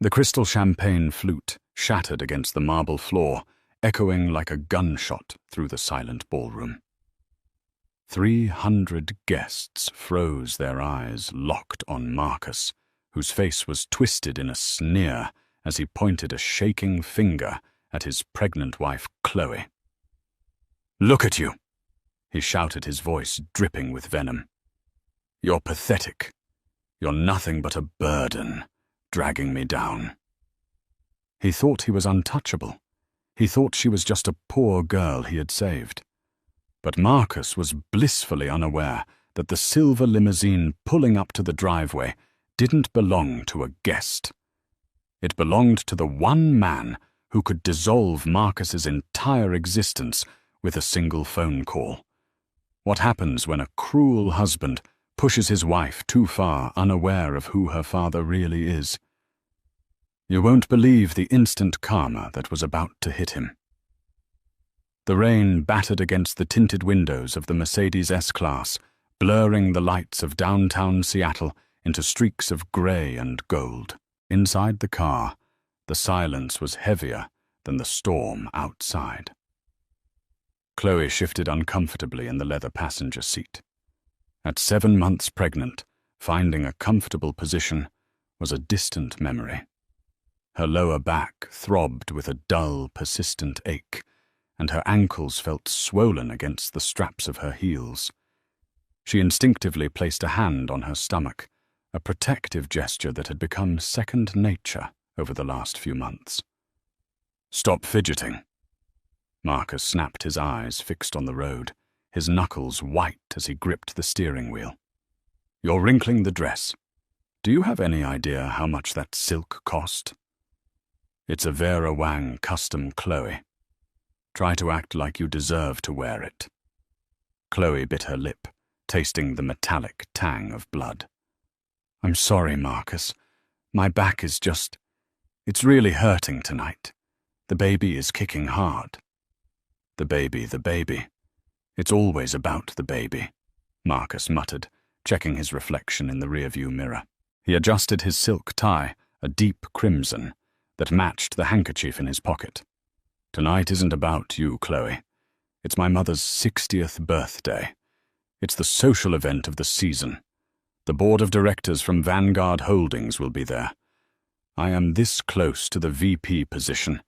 The crystal champagne flute shattered against the marble floor, echoing like a gunshot through the silent ballroom. 300 guests froze their eyes locked on Marcus, whose face was twisted in a sneer as he pointed a shaking finger at his pregnant wife, Chloe. "Look at you," he shouted, his voice dripping with venom. "You're pathetic. You're nothing but a burden, dragging me down." He thought he was untouchable. He thought she was just a poor girl he had saved. But Marcus was blissfully unaware that the silver limousine pulling up to the driveway didn't belong to a guest. It belonged to the one man who could dissolve Marcus's entire existence with a single phone call. What happens when a cruel husband pushes his wife too far, unaware of who her father really is? You won't believe the instant karma that was about to hit him. The rain battered against the tinted windows of the Mercedes S-Class, blurring the lights of downtown Seattle into streaks of grey and gold. Inside the car, the silence was heavier than the storm outside. Chloe shifted uncomfortably in the leather passenger seat. At 7 months pregnant, finding a comfortable position was a distant memory. Her lower back throbbed with a dull, persistent ache, and her ankles felt swollen against the straps of her heels. She instinctively placed a hand on her stomach, a protective gesture that had become second nature over the last few months. "Stop fidgeting." Marcus snapped, his eyes fixed on the road, his knuckles white as he gripped the steering wheel. "You're wrinkling the dress. Do you have any idea how much that silk cost?" "It's a Vera Wang custom, Chloe. Try to act like you deserve to wear it." Chloe bit her lip, tasting the metallic tang of blood. "I'm sorry, Marcus. My back is just... It's really hurting tonight. The baby is kicking hard." The baby. It's always about the baby," Marcus muttered, checking his reflection in the rearview mirror. He adjusted his silk tie, a deep crimson, that matched the handkerchief in his pocket. "Tonight isn't about you, Chloe. It's my mother's 60th birthday. It's the social event of the season. The board of directors from Vanguard Holdings will be there. I am this close to the VP position,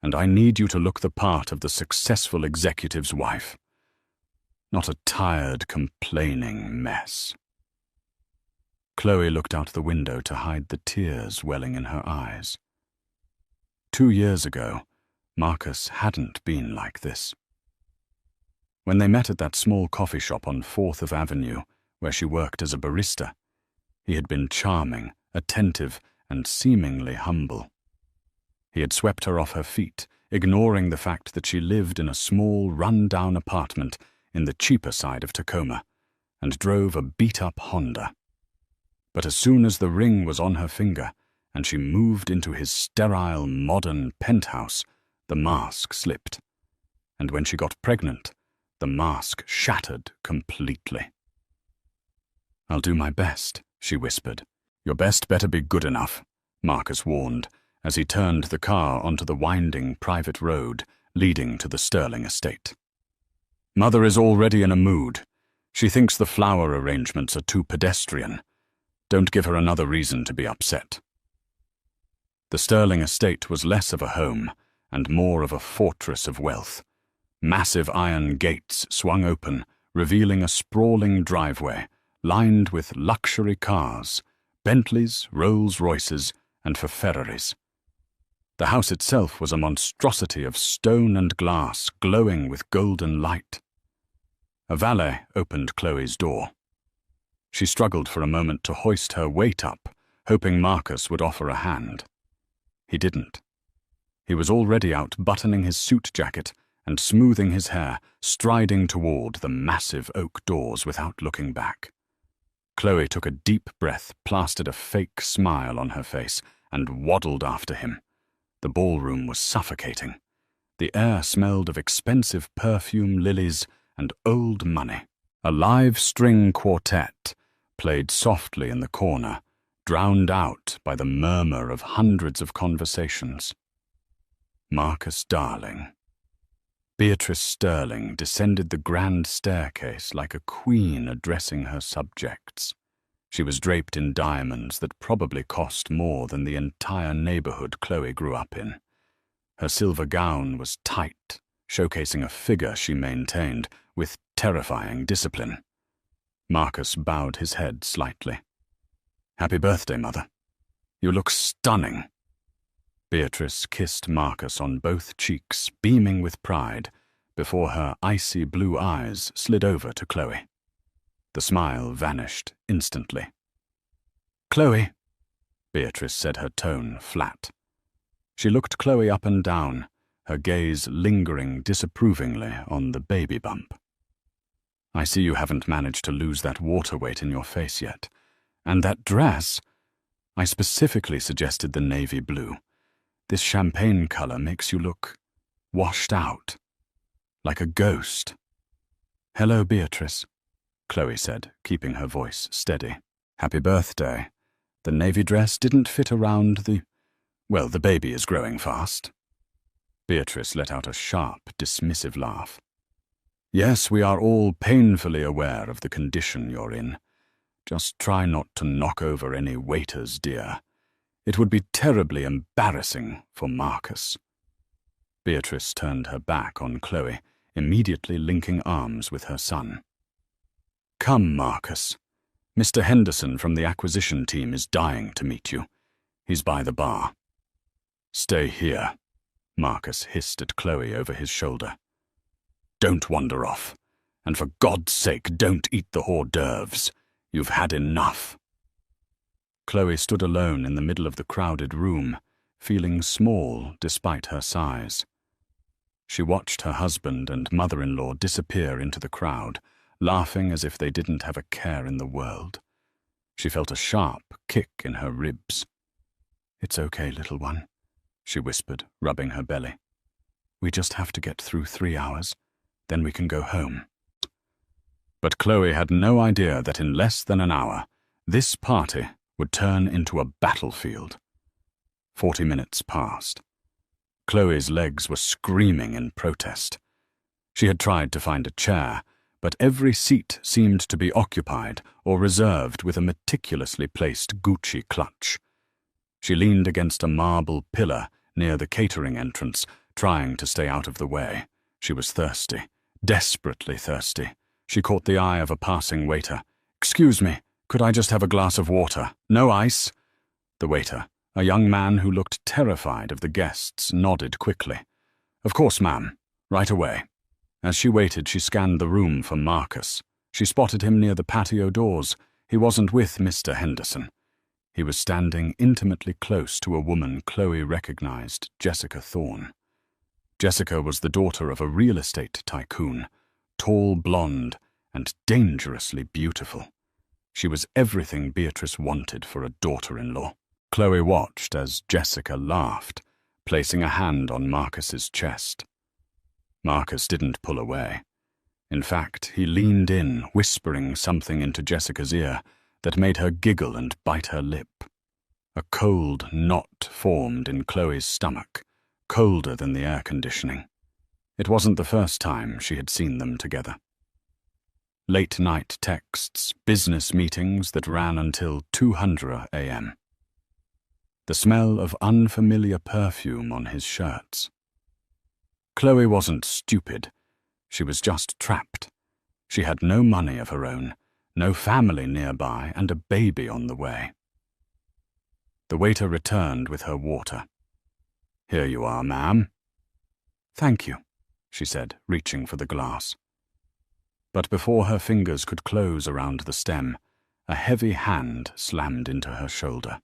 and I need you to look the part of the successful executive's wife. Not a tired, complaining mess." Chloe looked out the window to hide the tears welling in her eyes. 2 years ago, Marcus hadn't been like this. When they met at that small coffee shop on 4th Avenue, where she worked as a barista, he had been charming, attentive, and seemingly humble. He had swept her off her feet, ignoring the fact that she lived in a small, run-down apartment in the cheaper side of Tacoma, and drove a beat-up Honda. But as soon as the ring was on her finger, and she moved into his sterile, modern penthouse, the mask slipped. And when she got pregnant, the mask shattered completely. "I'll do my best," she whispered. "Your best better be good enough," Marcus warned, as he turned the car onto the winding private road leading to the Sterling estate. "Mother is already in a mood. She thinks the flower arrangements are too pedestrian. Don't give her another reason to be upset." The Sterling estate was less of a home and more of a fortress of wealth. Massive iron gates swung open, revealing a sprawling driveway lined with luxury cars, Bentleys, Rolls-Royces, and Ferraris. The house itself was a monstrosity of stone and glass glowing with golden light. A valet opened Chloe's door. She struggled for a moment to hoist her weight up, hoping Marcus would offer a hand. He didn't. He was already out buttoning his suit jacket and smoothing his hair, striding toward the massive oak doors without looking back. Chloe took a deep breath, plastered a fake smile on her face, and waddled after him. The ballroom was suffocating. The air smelled of expensive perfume lilies and old money. A live string quartet played softly in the corner, drowned out by the murmur of hundreds of conversations. Marcus darling. Beatrice Sterling descended the grand staircase like a queen addressing her subjects. She was draped in diamonds that probably cost more than the entire neighborhood Chloe grew up in. Her silver gown was tight, showcasing a figure she maintained with terrifying discipline. Marcus bowed his head slightly. "Happy birthday, Mother. You look stunning." Beatrice kissed Marcus on both cheeks, beaming with pride, before her icy blue eyes slid over to Chloe. The smile vanished instantly. "Chloe," Beatrice said, her tone flat. She looked Chloe up and down, her gaze lingering disapprovingly on the baby bump. "I see you haven't managed to lose that water weight in your face yet. And that dress, I specifically suggested the navy blue. This champagne color makes you look washed out, like a ghost." "Hello, Beatrice," Chloe said, keeping her voice steady. "Happy birthday. The navy dress didn't fit around the baby is growing fast." Beatrice let out a sharp, dismissive laugh. "Yes, we are all painfully aware of the condition you're in. Just try not to knock over any waiters, dear. It would be terribly embarrassing for Marcus." Beatrice turned her back on Chloe, immediately linking arms with her son. "Come, Marcus. Mr. Henderson from the acquisition team is dying to meet you. He's by the bar." "Stay here," Marcus hissed at Chloe over his shoulder. "Don't wander off. And for God's sake, don't eat the hors d'oeuvres. You've had enough." Chloe stood alone in the middle of the crowded room, feeling small despite her size. She watched her husband and mother-in-law disappear into the crowd, laughing as if they didn't have a care in the world. She felt a sharp kick in her ribs. "It's okay, little one," she whispered, rubbing her belly. "We just have to get through 3 hours, then we can go home." But Chloe had no idea that in less than an hour, this party would turn into a battlefield. 40 minutes passed. Chloe's legs were screaming in protest. She had tried to find a chair, but every seat seemed to be occupied or reserved with a meticulously placed Gucci clutch. She leaned against a marble pillar near the catering entrance, trying to stay out of the way. She was thirsty, desperately thirsty. She caught the eye of a passing waiter. "Excuse me, could I just have a glass of water? No ice?" The waiter, a young man who looked terrified of the guests, nodded quickly. "Of course, ma'am. Right away." As she waited, she scanned the room for Marcus. She spotted him near the patio doors. He wasn't with Mr. Henderson. He was standing intimately close to a woman Chloe recognized, Jessica Thorne. Jessica was the daughter of a real estate tycoon, tall, blonde, and dangerously beautiful. She was everything Beatrice wanted for a daughter-in-law. Chloe watched as Jessica laughed, placing a hand on Marcus's chest. Marcus didn't pull away. In fact, he leaned in, whispering something into Jessica's ear that made her giggle and bite her lip. A cold knot formed in Chloe's stomach, colder than the air conditioning. It wasn't the first time she had seen them together. Late-night texts, business meetings that ran until 2:00 a.m. The smell of unfamiliar perfume on his shirts. Chloe wasn't stupid. She was just trapped. She had no money of her own, no family nearby, and a baby on the way. The waiter returned with her water. "Here you are, ma'am." "Thank you," she said, reaching for the glass. But before her fingers could close around the stem, a heavy hand slammed into her shoulder.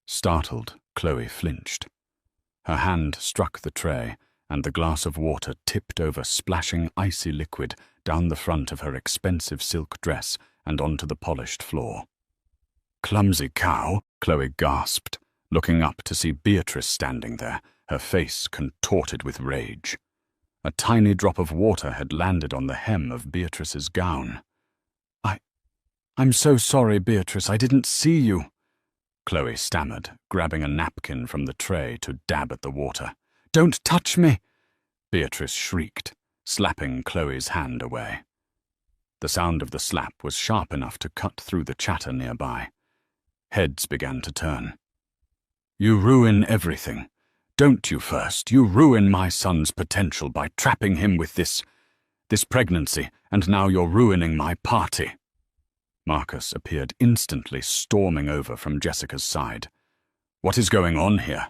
Startled, Chloe flinched. Her hand struck the tray, and the glass of water tipped over, splashing icy liquid down the front of her expensive silk dress and onto the polished floor. "Clumsy cow," Chloe gasped, looking up to see Beatrice standing there, her face contorted with rage. A tiny drop of water had landed on the hem of Beatrice's gown. I'm so sorry, Beatrice, I didn't see you, Chloe stammered, grabbing a napkin from the tray to dab at the water. Don't touch me, Beatrice shrieked, slapping Chloe's hand away. The sound of the slap was sharp enough to cut through the chatter nearby. Heads began to turn. You ruin everything. Don't you first. You ruin my son's potential by trapping him with this pregnancy, and now you're ruining my party. Marcus appeared instantly, storming over from Jessica's side. What is going on here?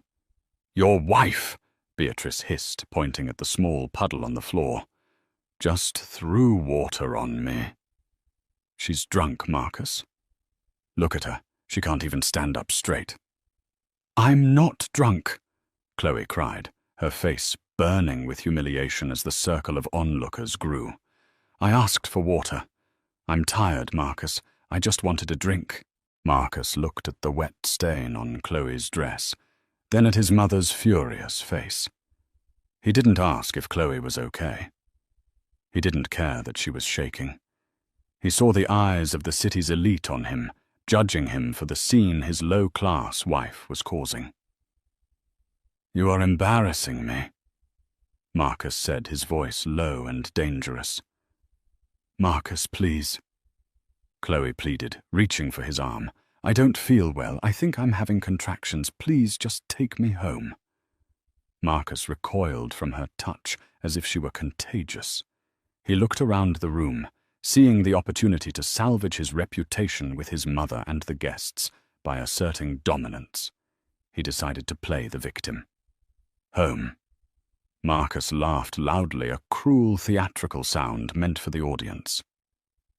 Your wife, Beatrice hissed, pointing at the small puddle on the floor. Just threw water on me. She's drunk, Marcus. Look at her. She can't even stand up straight. I'm not drunk, Chloe cried, her face burning with humiliation as the circle of onlookers grew. I asked for water. I'm tired, Marcus. I just wanted a drink. Marcus looked at the wet stain on Chloe's dress, then at his mother's furious face. He didn't ask if Chloe was okay. He didn't care that she was shaking. He saw the eyes of the city's elite on him, judging him for the scene his low-class wife was causing. You are embarrassing me, Marcus said, his voice low and dangerous. Marcus, please, Chloe pleaded, reaching for his arm. I don't feel well. I think I'm having contractions. Please just take me home. Marcus recoiled from her touch as if she were contagious. He looked around the room, seeing the opportunity to salvage his reputation with his mother and the guests by asserting dominance. He decided to play the victim. Home. Marcus laughed loudly, a cruel theatrical sound meant for the audience.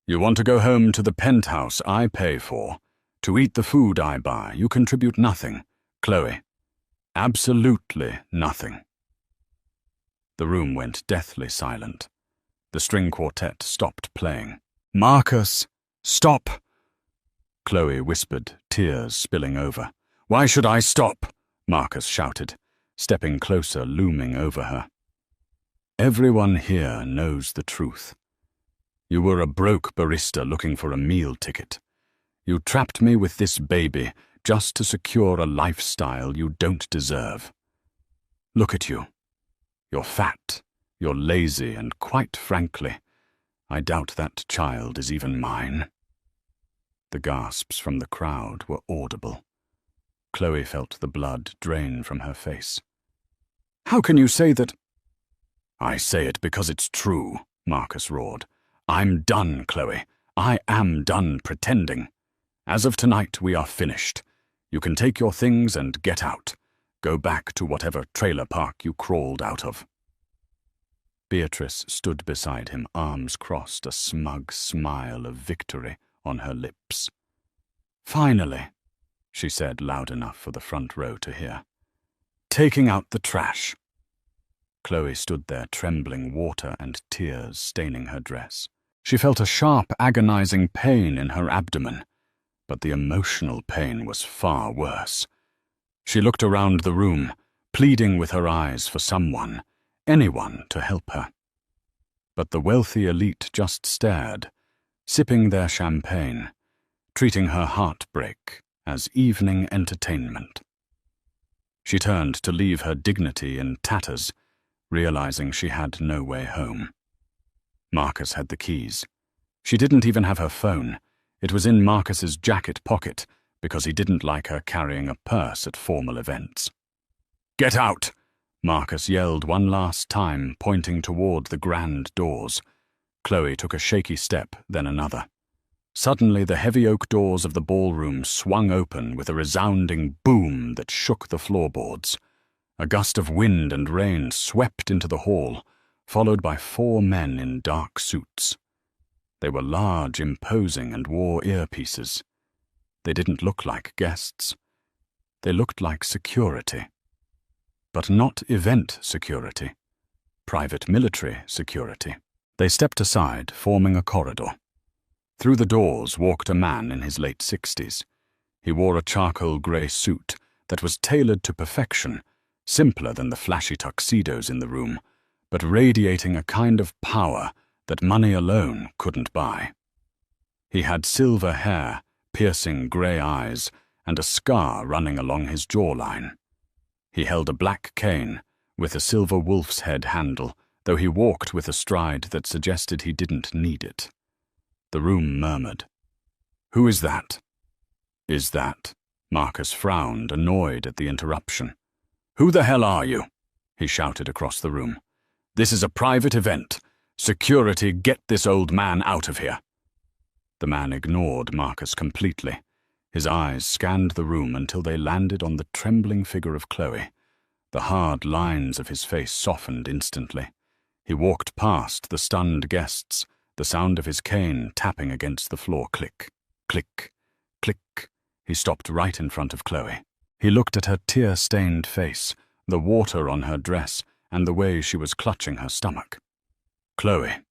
You want to go home to the penthouse I pay for, to eat the food I buy. You contribute nothing, Chloe. Absolutely nothing. The room went deathly silent. The string quartet stopped playing. Marcus, stop! Chloe whispered, tears spilling over. Why should I stop? Marcus shouted, stepping closer, looming over her. Everyone here knows the truth. You were a broke barista looking for a meal ticket. You trapped me with this baby just to secure a lifestyle you don't deserve. Look at you. You're fat. You're lazy, and quite frankly, I doubt that child is even mine. The gasps from the crowd were audible. Chloe felt the blood drain from her face. How can you say that? I say it because it's true, Marcus roared. I'm done, Chloe. I am done pretending. As of tonight, we are finished. You can take your things and get out. Go back to whatever trailer park you crawled out of. Beatrice stood beside him, arms crossed, a smug smile of victory on her lips. Finally, she said loud enough for the front row to hear. Taking out the trash. Chloe stood there, trembling, water and tears staining her dress. She felt a sharp, agonizing pain in her abdomen, but the emotional pain was far worse. She looked around the room, pleading with her eyes for someone, anyone to help her. But the wealthy elite just stared, sipping their champagne, treating her heartbreak as evening entertainment. She turned to leave her dignity in tatters, realizing she had no way home. Marcus had the keys. She didn't even have her phone. It was in Marcus's jacket pocket because he didn't like her carrying a purse at formal events. Get out! Marcus yelled one last time, pointing toward the grand doors. Chloe took a shaky step, then another. Suddenly, the heavy oak doors of the ballroom swung open with a resounding boom that shook the floorboards. A gust of wind and rain swept into the hall, followed by 4 men in dark suits. They were large, imposing, and wore earpieces. They didn't look like guests. They looked like security. But not event security. Private military security. They stepped aside, forming a corridor. Through the doors walked a man in his late 60s. He wore a charcoal grey suit that was tailored to perfection, simpler than the flashy tuxedos in the room, but radiating a kind of power that money alone couldn't buy. He had silver hair, piercing grey eyes, and a scar running along his jawline. He held a black cane, with a silver wolf's head handle, though he walked with a stride that suggested he didn't need it. The room murmured. "Who is that?" "Is that?" Marcus frowned, annoyed at the interruption. "Who the hell are you?" he shouted across the room. "This is a private event. Security, get this old man out of here." The man ignored Marcus completely. His eyes scanned the room until they landed on the trembling figure of Chloe. The hard lines of his face softened instantly. He walked past the stunned guests, the sound of his cane tapping against the floor. Click, click, click. He stopped right in front of Chloe. He looked at her tear-stained face, the water on her dress, and the way she was clutching her stomach. "Chloe,"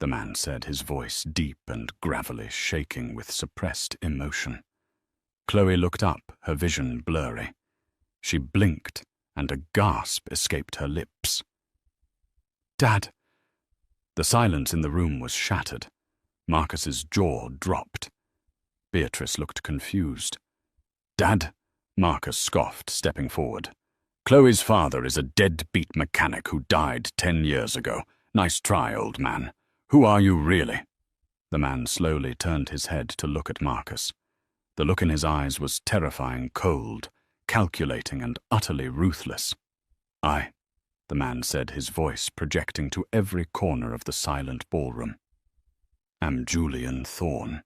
the man said, his voice deep and gravelly, shaking with suppressed emotion. Chloe looked up, her vision blurry. She blinked, and a gasp escaped her lips. "Dad!" The silence in the room was shattered. Marcus's jaw dropped. Beatrice looked confused. "Dad?" Marcus scoffed, stepping forward. "Chloe's father is a deadbeat mechanic who died 10 years ago. Nice try, old man. Who are you really?" The man slowly turned his head to look at Marcus. The look in his eyes was terrifying, cold, calculating, and utterly ruthless. "I," the man said, his voice projecting to every corner of the silent ballroom, "am Julian Thorne.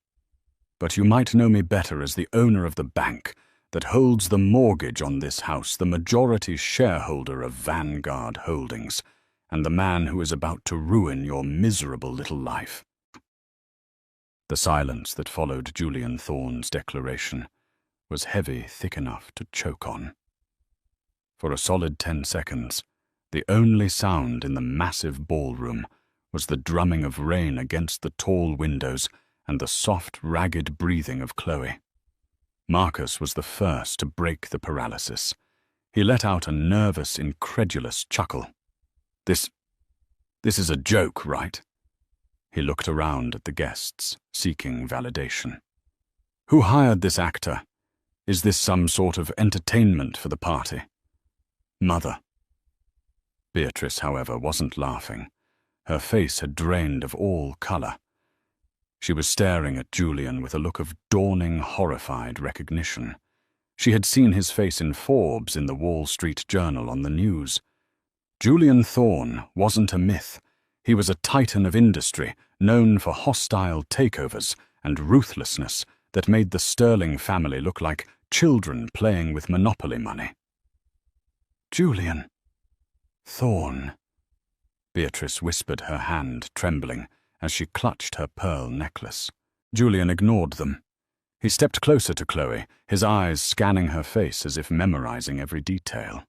But you might know me better as the owner of the bank that holds the mortgage on this house, the majority shareholder of Vanguard Holdings, and the man who is about to ruin your miserable little life." The silence that followed Julian Thorne's declaration was heavy, thick enough to choke on. For a solid 10 seconds, the only sound in the massive ballroom was the drumming of rain against the tall windows and the soft, ragged breathing of Chloe. Marcus was the first to break the paralysis. He let out a nervous, incredulous chuckle. This is a joke, right?" He looked around at the guests, seeking validation. "Who hired this actor? Is this some sort of entertainment for the party?" "Mother." Beatrice, however, wasn't laughing. Her face had drained of all color. She was staring at Julian with a look of dawning, horrified recognition. She had seen his face in Forbes, in the Wall Street Journal, on the news. Julian Thorne wasn't a myth. He was a titan of industry, known for hostile takeovers and ruthlessness that made the Sterling family look like children playing with monopoly money. "Julian Thorne," Beatrice whispered, her hand trembling as she clutched her pearl necklace. Julian ignored them. He stepped closer to Chloe, his eyes scanning her face as if memorizing every detail.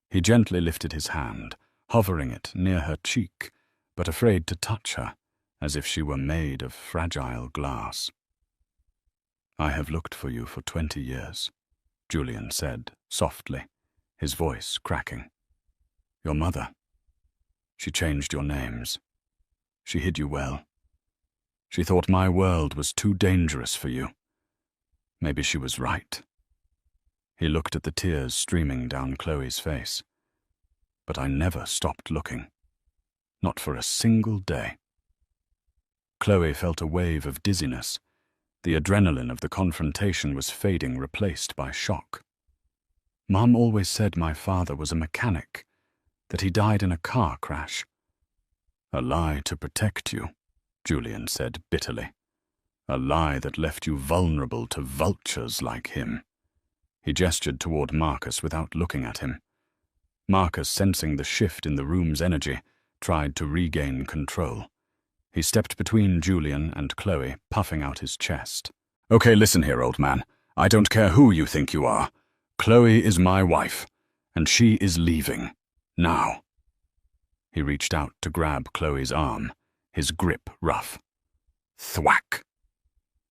He gently lifted his hand, hovering it near her cheek, but afraid to touch her, as if she were made of fragile glass. "I have looked for you for 20 years, Julian said, softly, his voice cracking. "Your mother. She changed your names. She hid you well. She thought my world was too dangerous for you. Maybe she was right." He looked at the tears streaming down Chloe's face. "But I never stopped looking. Not for a single day." Chloe felt a wave of dizziness. The adrenaline of the confrontation was fading, replaced by shock. "Mom always said my father was a mechanic, that he died in a car crash." "A lie to protect you," Julian said bitterly. "A lie that left you vulnerable to vultures like him." He gestured toward Marcus without looking at him. Marcus, sensing the shift in the room's energy, tried to regain control. He stepped between Julian and Chloe, puffing out his chest. "Okay, listen here, old man. I don't care who you think you are. Chloe is my wife, and she is leaving. Now." He reached out to grab Chloe's arm, his grip rough. Thwack!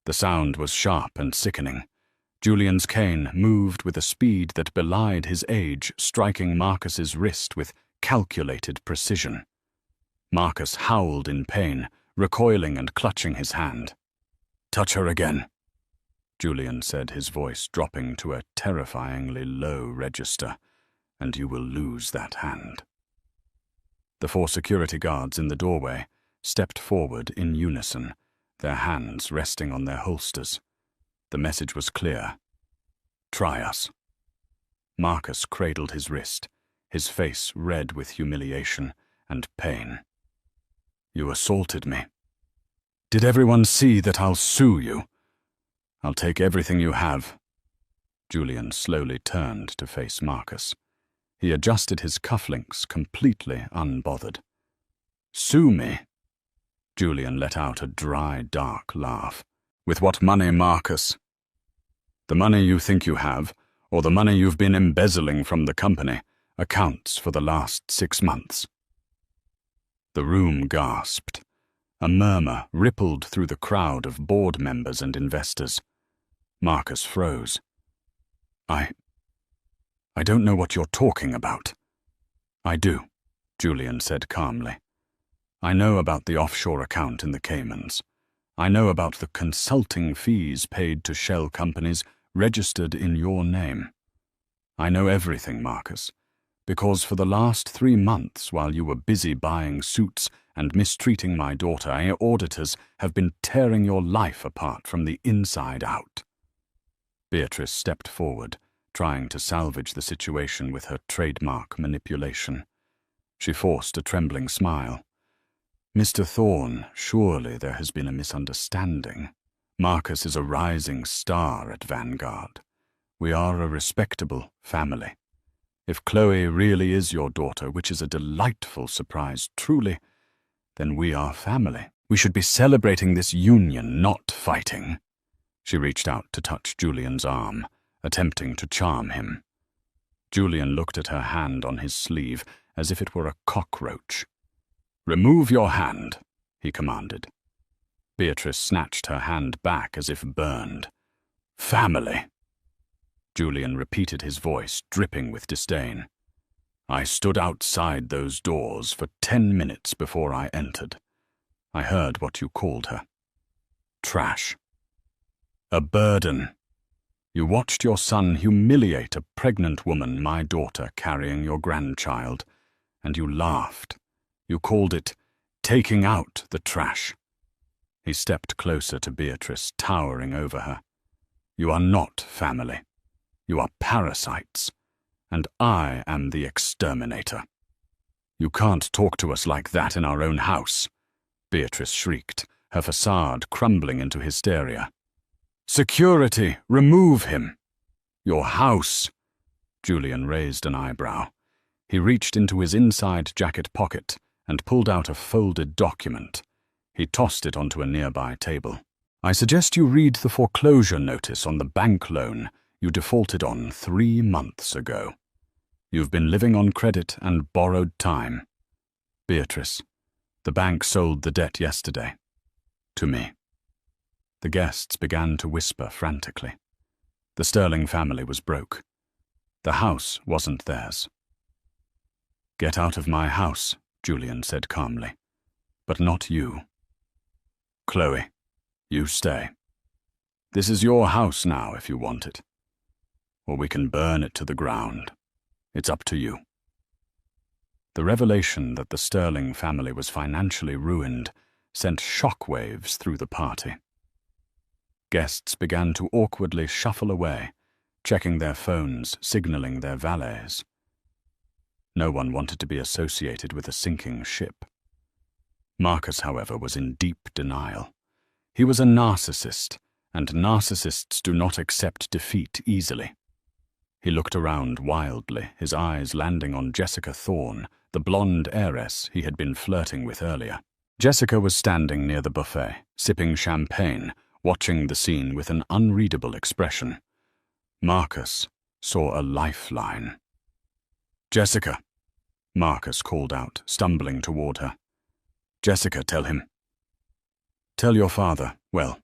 The sound was sharp and sickening. Julian's cane moved with a speed that belied his age, striking Marcus's wrist with calculated precision. Marcus howled in pain, recoiling and clutching his hand. Touch her again, Julian said, his voice dropping to a terrifyingly low register, and you will lose that hand. The 4 security guards in the doorway stepped forward in unison, their hands resting on their holsters. The message was clear. Try us. Marcus cradled his wrist, his face red with humiliation and pain. You assaulted me. Did everyone see that I'll sue you? I'll take everything you have. Julian slowly turned to face Marcus. He adjusted his cufflinks, completely unbothered. Sue me? Julian let out a dry, dark laugh. With what money, Marcus? The money you think you have, or the money you've been embezzling from the company, accounts for the last 6 months. The room gasped. A murmur rippled through the crowd of board members and investors. Marcus froze. I don't know what you're talking about. I do, Julian said calmly. I know about the offshore account in the Caymans. I know about the consulting fees paid to shell companies registered in your name. I know everything, Marcus, because for the last 3 months, while you were busy buying suits and mistreating my daughter, our auditors have been tearing your life apart from the inside out. Beatrice stepped forward, trying to salvage the situation with her trademark manipulation. She forced a trembling smile. Mr. Thorne, surely there has been a misunderstanding. Marcus is a rising star at Vanguard. We are a respectable family. If Chloe really is your daughter, which is a delightful surprise, truly, then we are family. We should be celebrating this union, not fighting. She reached out to touch Julian's arm, attempting to charm him. Julian looked at her hand on his sleeve as if it were a cockroach. Remove your hand, he commanded. Beatrice snatched her hand back as if burned. Family. Julian repeated, his voice dripping with disdain. I stood outside those doors for 10 minutes before I entered. I heard what you called her. Trash. A burden. You watched your son humiliate a pregnant woman, my daughter, carrying your grandchild, and you laughed. You called it taking out the trash. He stepped closer to Beatrice, towering over her. You are not family. You are parasites, and I am the exterminator. You can't talk to us like that in our own house, Beatrice shrieked, her facade crumbling into hysteria. Security, remove him. Your house. Julian raised an eyebrow. He reached into his inside jacket pocket and pulled out a folded document. He tossed it onto a nearby table. I suggest you read the foreclosure notice on the bank loan you defaulted on 3 months ago. You've been living on credit and borrowed time. Beatrice, the bank sold the debt yesterday. To me. The guests began to whisper frantically. The Sterling family was broke. The house wasn't theirs. Get out of my house, Julian said calmly. But not you. Chloe, you stay. This is your house now if you want it. Or we can burn it to the ground. It's up to you. The revelation that the Sterling family was financially ruined sent shockwaves through the party. Guests began to awkwardly shuffle away, checking their phones, signaling their valets. No one wanted to be associated with a sinking ship. Marcus, however, was in deep denial. He was a narcissist, and narcissists do not accept defeat easily. He looked around wildly, his eyes landing on Jessica Thorne, the blonde heiress he had been flirting with earlier. Jessica was standing near the buffet, sipping champagne, watching the scene with an unreadable expression. Marcus saw a lifeline. Jessica, Marcus called out, stumbling toward her. Jessica, tell him. Tell your father, well,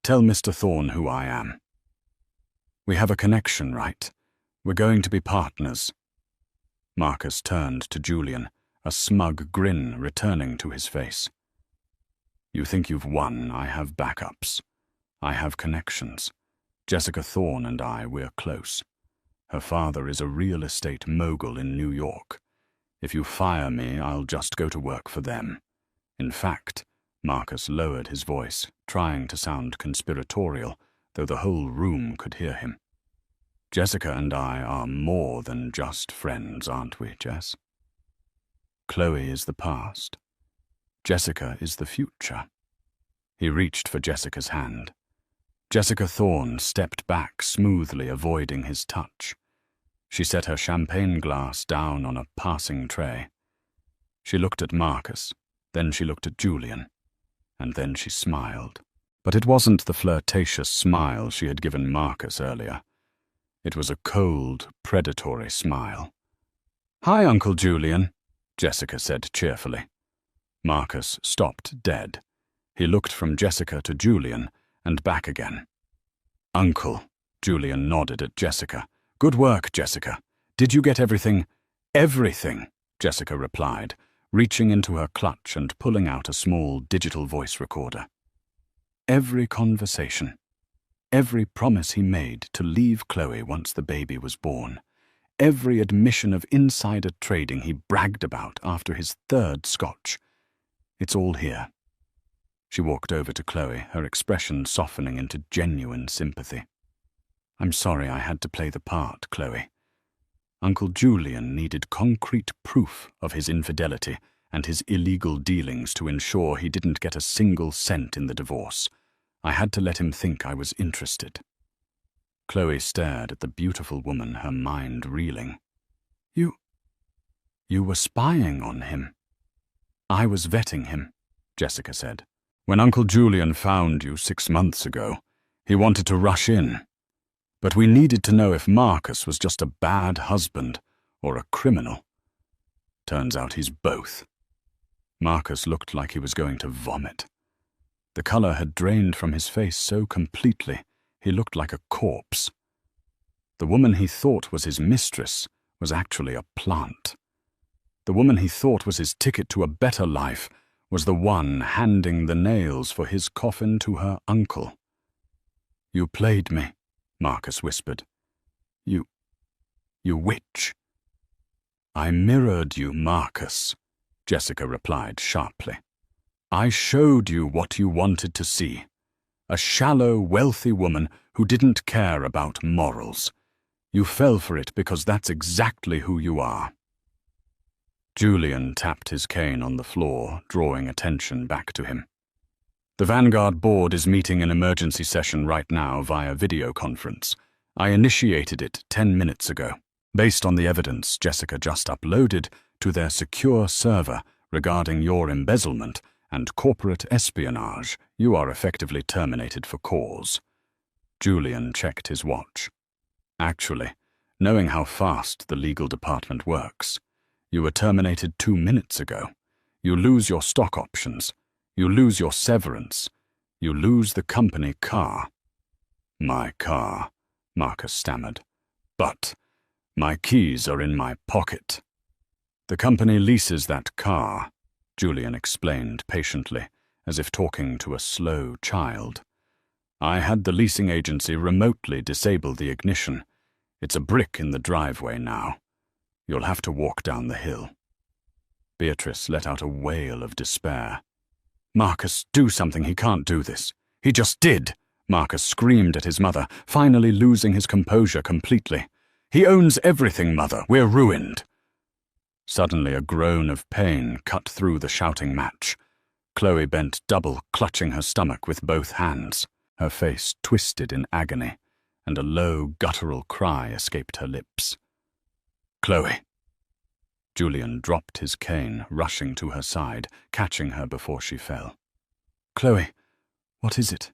tell Mr. Thorne who I am. We have a connection, right? We're going to be partners. Marcus turned to Julian, a smug grin returning to his face. You think you've won. I have backups. I have connections. Jessica Thorne and I, we're close. Her father is a real estate mogul in New York. If you fire me, I'll just go to work for them. In fact, Marcus lowered his voice, trying to sound conspiratorial, though the whole room could hear him. Jessica and I are more than just friends, aren't we, Jess? Chloe is the past. Jessica is the future. He reached for Jessica's hand. Jessica Thorne stepped back smoothly, avoiding his touch. She set her champagne glass down on a passing tray. She looked at Marcus, then she looked at Julian, and then she smiled. But it wasn't the flirtatious smile she had given Marcus earlier. It was a cold, predatory smile. "Hi, Uncle Julian," Jessica said cheerfully. Marcus stopped dead. He looked from Jessica to Julian and back again. "Uncle," Julian nodded at Jessica. "Good work, Jessica. Did you get everything?" "Everything," Jessica replied, reaching into her clutch and pulling out a small digital voice recorder. Every conversation. Every promise he made to leave Chloe once the baby was born. Every admission of insider trading he bragged about after his third scotch. It's all here. She walked over to Chloe, her expression softening into genuine sympathy. "I'm sorry I had to play the part, Chloe. Uncle Julian needed concrete proof of his infidelity and his illegal dealings to ensure he didn't get a single cent in the divorce. I had to let him think I was interested." Chloe stared at the beautiful woman, her mind reeling. You were spying on him." "I was vetting him," Jessica said. "When Uncle Julian found you 6 months ago, he wanted to rush in. But we needed to know if Marcus was just a bad husband or a criminal. Turns out he's both." Marcus looked like he was going to vomit. The color had drained from his face so completely, he looked like a corpse. The woman he thought was his mistress was actually a plant. The woman he thought was his ticket to a better life was the one handing the nails for his coffin to her uncle. "You played me," Marcus whispered. You witch." "I mirrored you, Marcus," Jessica replied sharply. "I showed you what you wanted to see. A shallow, wealthy woman who didn't care about morals. You fell for it because that's exactly who you are." Julian tapped his cane on the floor, drawing attention back to him. "The Vanguard board is meeting an emergency session right now via video conference. I initiated it 10 minutes ago, based on the evidence Jessica just uploaded to their secure server regarding your embezzlement and corporate espionage. You are effectively terminated for cause." Julian checked his watch. "Actually, knowing how fast the legal department works, you were terminated 2 minutes ago. You lose your stock options. You lose your severance. You lose the company car." "My car," Marcus stammered. "But my keys are in my pocket." "The company leases that car," Julian explained patiently, as if talking to a slow child. "I had the leasing agency remotely disable the ignition. It's a brick in the driveway now. You'll have to walk down the hill." Beatrice let out a wail of despair. "Marcus, do something. He can't do this." "He just did," Marcus screamed at his mother, finally losing his composure completely. "He owns everything, Mother. We're ruined." Suddenly a groan of pain cut through the shouting match. Chloe bent double, clutching her stomach with both hands. Her face twisted in agony, and a low, guttural cry escaped her lips. "Chloe." Julian dropped his cane, rushing to her side, catching her before she fell. "Chloe, what is it?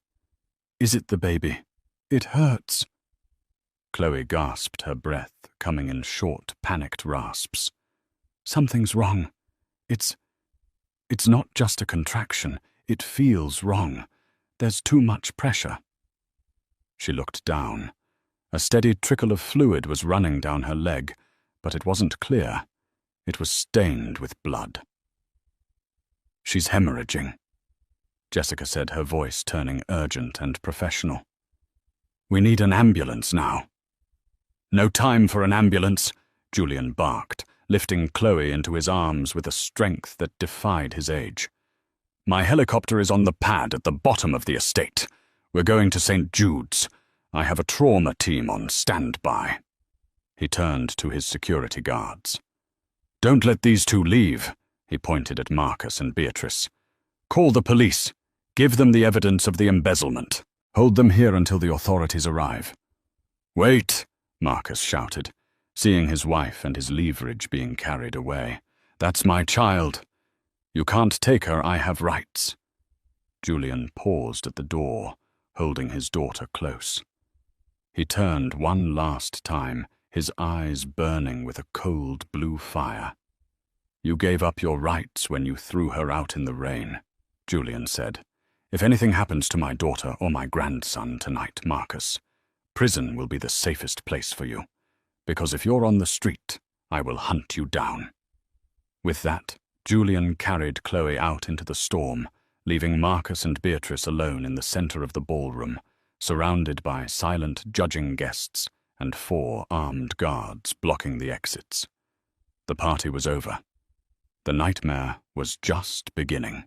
Is it the baby? It hurts." Chloe gasped her breath, coming in short, panicked rasps. "Something's wrong. It's not just a contraction. It feels wrong. There's too much pressure." She looked down. A steady trickle of fluid was running down her leg, but it wasn't clear. It was stained with blood. "She's hemorrhaging." Jessica said, her voice turning urgent and professional. "We need an ambulance now." "No time for an ambulance," Julian barked, lifting Chloe into his arms with a strength that defied his age. "My helicopter is on the pad at the bottom of the estate. We're going to St. Jude's. I have a trauma team on standby." He turned to his security guards. "Don't let these two leave," he pointed at Marcus and Beatrice. "Call the police. Give them the evidence of the embezzlement. Hold them here until the authorities arrive." "Wait," Marcus shouted, seeing his wife and his leverage being carried away. "That's my child. You can't take her. I have rights." Julian paused at the door, holding his daughter close. He turned one last time, his eyes burning with a cold blue fire. "You gave up your rights when you threw her out in the rain," Julian said. "If anything happens to my daughter or my grandson tonight, Marcus, prison will be the safest place for you, because if you're on the street, I will hunt you down." With that, Julian carried Chloe out into the storm, leaving Marcus and Beatrice alone in the center of the ballroom, surrounded by silent judging guests and 4 armed guards blocking the exits. The party was over. The nightmare was just beginning.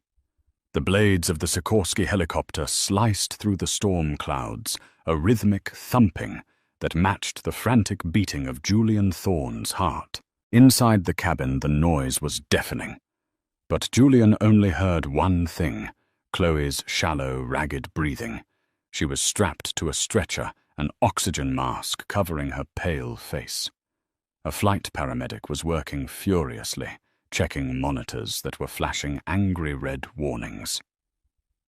The blades of the Sikorsky helicopter sliced through the storm clouds, a rhythmic thumping that matched the frantic beating of Julian Thorne's heart. Inside the cabin, the noise was deafening. But Julian only heard one thing: Chloe's shallow, ragged breathing. She was strapped to a stretcher, an oxygen mask covering her pale face. A flight paramedic was working furiously, checking monitors that were flashing angry red warnings.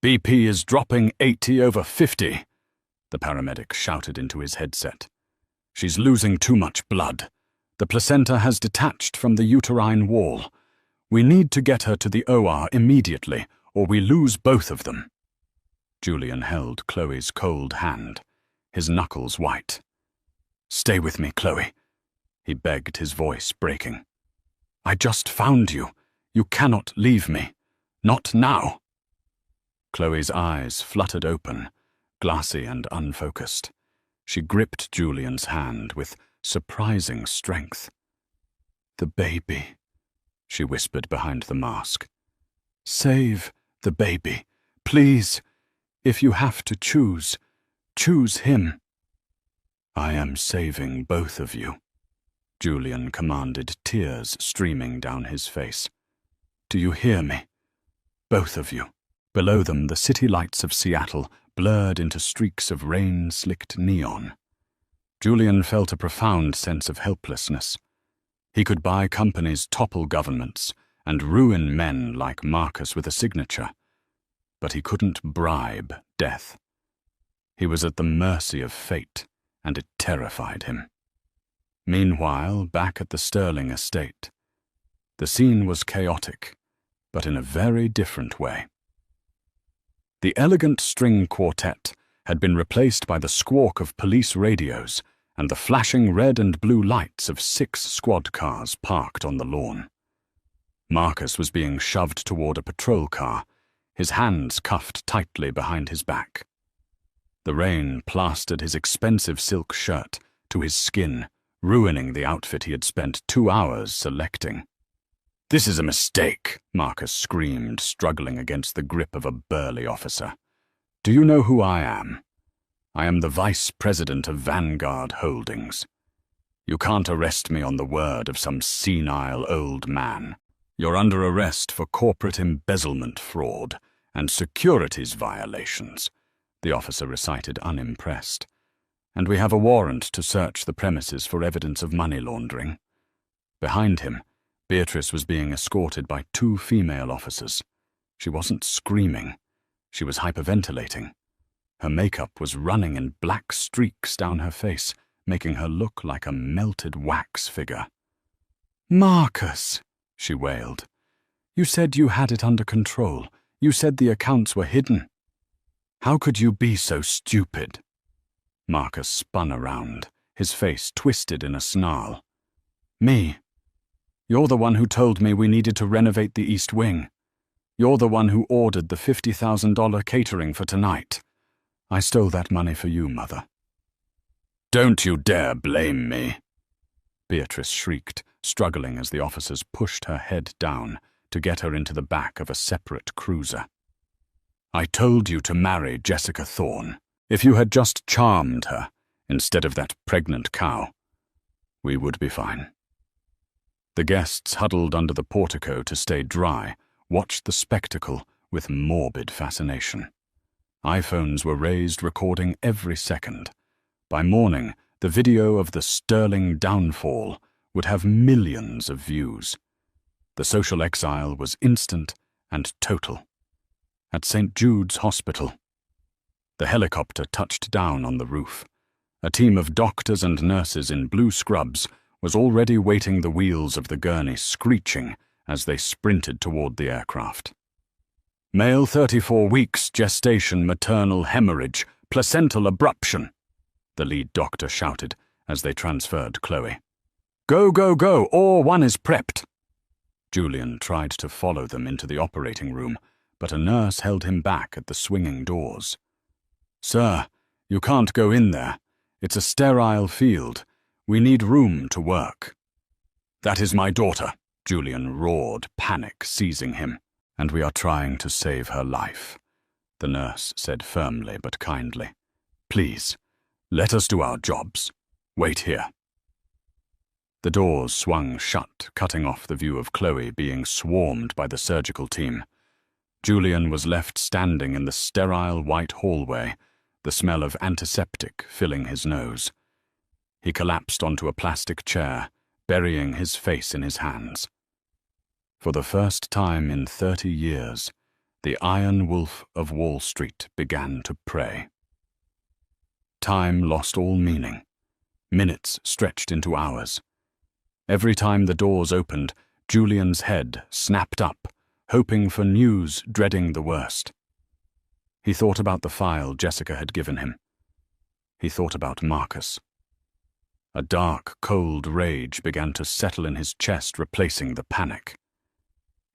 "BP is dropping 80/50, the paramedic shouted into his headset. "She's losing too much blood. The placenta has detached from the uterine wall. We need to get her to the OR immediately, or we lose both of them." Julian held Chloe's cold hand, his knuckles white. "Stay with me, Chloe," he begged, his voice breaking. "I just found you. You cannot leave me. Not now." Chloe's eyes fluttered open, glassy and unfocused. She gripped Julian's hand with surprising strength. "The baby," she whispered behind the mask. "Save the baby. Please. If you have to choose, choose him." "I am saving both of you," Julian commanded, tears streaming down his face. "Do you hear me? Both of you." Below them, the city lights of Seattle blurred into streaks of rain-slicked neon. Julian felt a profound sense of helplessness. He could buy companies, topple governments, and ruin men like Marcus with a signature, but he couldn't bribe death. He was at the mercy of fate, and it terrified him. Meanwhile, back at the Sterling estate, the scene was chaotic, but in a very different way. The elegant string quartet had been replaced by the squawk of police radios and the flashing red and blue lights of 6 squad cars parked on the lawn. Marcus was being shoved toward a patrol car, his hands cuffed tightly behind his back. The rain plastered his expensive silk shirt to his skin, ruining the outfit he had spent 2 hours selecting. "This is a mistake," Marcus screamed, struggling against the grip of a burly officer. "Do you know who I am? I am the vice president of Vanguard Holdings. You can't arrest me on the word of some senile old man. You're under arrest for corporate embezzlement fraud and securities violations," the officer recited, unimpressed. "And we have a warrant to search the premises for evidence of money laundering." Behind him, Beatrice was being escorted by 2 female officers. She wasn't screaming. She was hyperventilating. Her makeup was running in black streaks down her face, making her look like a melted wax figure. "Marcus," she wailed. "You said you had it under control. You said the accounts were hidden. How could you be so stupid?" Marcus spun around, his face twisted in a snarl. "Me? You're the one who told me we needed to renovate the East Wing. You're the one who ordered the $50,000 catering for tonight. I stole that money for you, Mother." "Don't you dare blame me," Beatrice shrieked, struggling as the officers pushed her head down to get her into the back of a separate cruiser. "I told you to marry Jessica Thorne. If you had just charmed her instead of that pregnant cow, we would be fine." The guests huddled under the portico to stay dry watched the spectacle with morbid fascination. iPhones were raised, recording every second. By morning, the video of the sterling downfall would have millions of views. The social exile was instant and total. At St. Jude's Hospital, the helicopter touched down on the roof. A team of doctors and nurses in blue scrubs was already waiting the wheels of the gurney, screeching as they sprinted toward the aircraft. "Male 34 weeks, gestation, maternal hemorrhage, placental abruption," the lead doctor shouted as they transferred Chloe. "Go, go, go, or one is prepped." Julian tried to follow them into the operating room, but a nurse held him back at the swinging doors. "Sir, you can't go in there. It's a sterile field. We need room to work." "That is my daughter," Julian roared, panic seizing him. "And we are trying to save her life," the nurse said firmly but kindly. "Please, let us do our jobs. Wait here." The doors swung shut, cutting off the view of Chloe being swarmed by the surgical team. Julian was left standing in the sterile white hallway, the smell of antiseptic filling his nose. He collapsed onto a plastic chair, burying his face in his hands. For the first time in 30 years, the Iron Wolf of Wall Street began to prey. Time lost all meaning. Minutes stretched into hours. Every time the doors opened, Julian's head snapped up, hoping for news, dreading the worst. He thought about the file Jessica had given him. He thought about Marcus. A dark, cold rage began to settle in his chest, replacing the panic.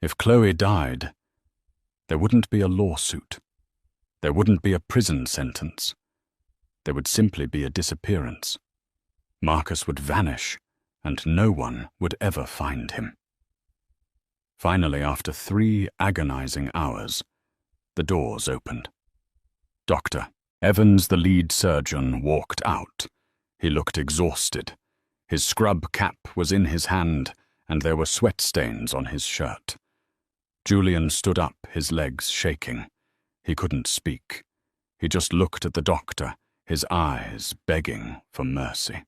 If Chloe died, there wouldn't be a lawsuit. There wouldn't be a prison sentence. There would simply be a disappearance. Marcus would vanish, and no one would ever find him. Finally, after 3 agonizing hours, the doors opened. Dr. Evans, the lead surgeon, walked out. He looked exhausted. His scrub cap was in his hand, and there were sweat stains on his shirt. Julian stood up, his legs shaking. He couldn't speak. He just looked at the doctor, his eyes begging for mercy.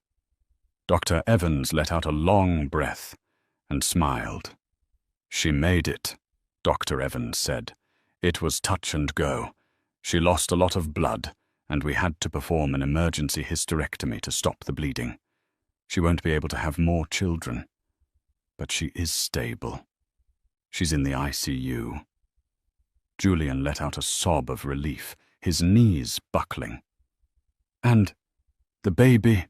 Dr. Evans let out a long breath and smiled. "She made it," Dr. Evans said. "It was touch and go. She lost a lot of blood, and we had to perform an emergency hysterectomy to stop the bleeding. She won't be able to have more children. But she is stable. She's in the ICU." Julian let out a sob of relief, his knees buckling. "And the baby?"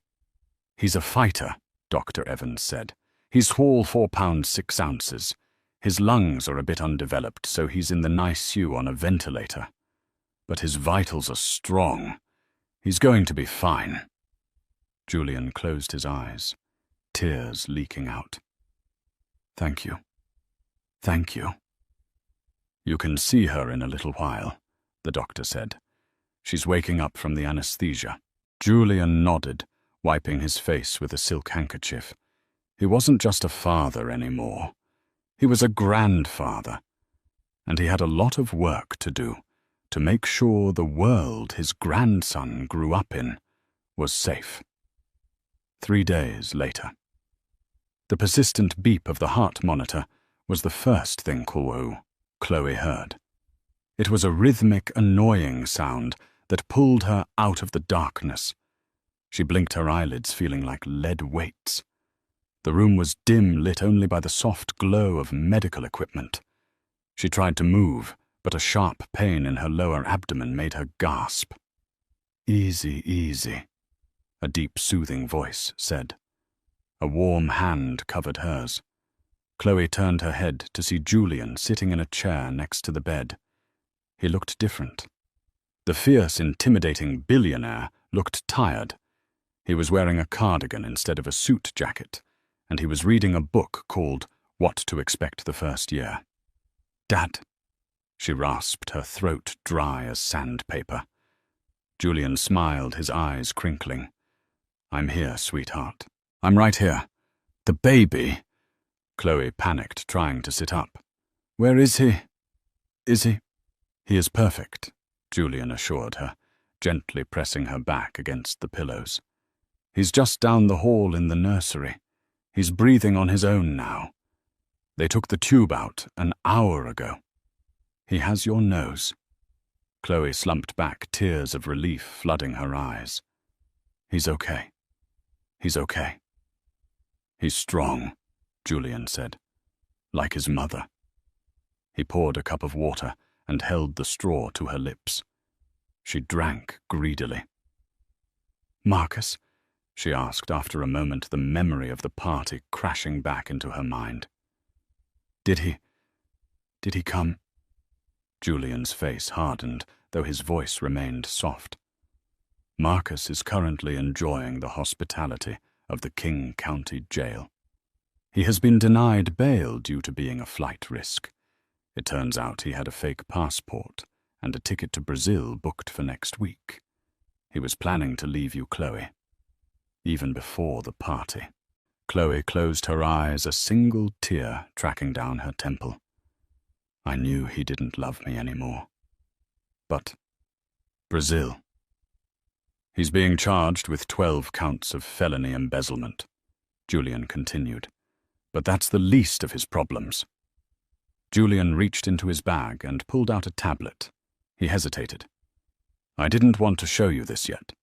"He's a fighter," Dr. Evans said. "He's whole 4 pounds 6 ounces. His lungs are a bit undeveloped, so he's in the NICU on a ventilator. But his vitals are strong. He's going to be fine." Julian closed his eyes, tears leaking out. "Thank you. Thank you." "You can see her in a little while," the doctor said. "She's waking up from the anesthesia." Julian nodded, wiping his face with a silk handkerchief. He wasn't just a father anymore. He was a grandfather, and he had a lot of work to do to make sure the world his grandson grew up in was safe. 3 days later. The persistent beep of the heart monitor was the first thing Chloe heard. It was a rhythmic, annoying sound that pulled her out of the darkness. She blinked her eyelids, feeling like lead weights. The room was dim, lit only by the soft glow of medical equipment. She tried to move, but a sharp pain in her lower abdomen made her gasp. "Easy, easy," a deep, soothing voice said. A warm hand covered hers. Chloe turned her head to see Julian sitting in a chair next to the bed. He looked different. The fierce, intimidating billionaire looked tired. He was wearing a cardigan instead of a suit jacket, and he was reading a book called What to Expect the First Year. "Dad," she rasped, her throat dry as sandpaper. Julian smiled, his eyes crinkling. "I'm here, sweetheart. I'm right here. The baby." Chloe panicked, trying to sit up. "Where is he? Is he?" "He is perfect," Julian assured her, gently pressing her back against the pillows. "He's just down the hall in the nursery. He's breathing on his own now. They took the tube out an hour ago. He has your nose." Chloe slumped back, tears of relief flooding her eyes. "He's okay. He's okay." "He's strong," Julian said, "like his mother." He poured a cup of water and held the straw to her lips. She drank greedily. "Marcus?" she asked after a moment, the memory of the party crashing back into her mind. Did he come?" Julian's face hardened, though his voice remained soft. "Marcus is currently enjoying the hospitality of the King County Jail. He has been denied bail due to being a flight risk. It turns out he had a fake passport and a ticket to Brazil booked for next week. He was planning to leave you, Chloe, even before the party." Chloe closed her eyes, a single tear tracking down her temple. "I knew he didn't love me anymore. But Brazil. He's being charged with 12 counts of felony embezzlement," Julian continued. "But that's the least of his problems." Julian reached into his bag and pulled out a tablet. He hesitated. "I didn't want to show you this yet.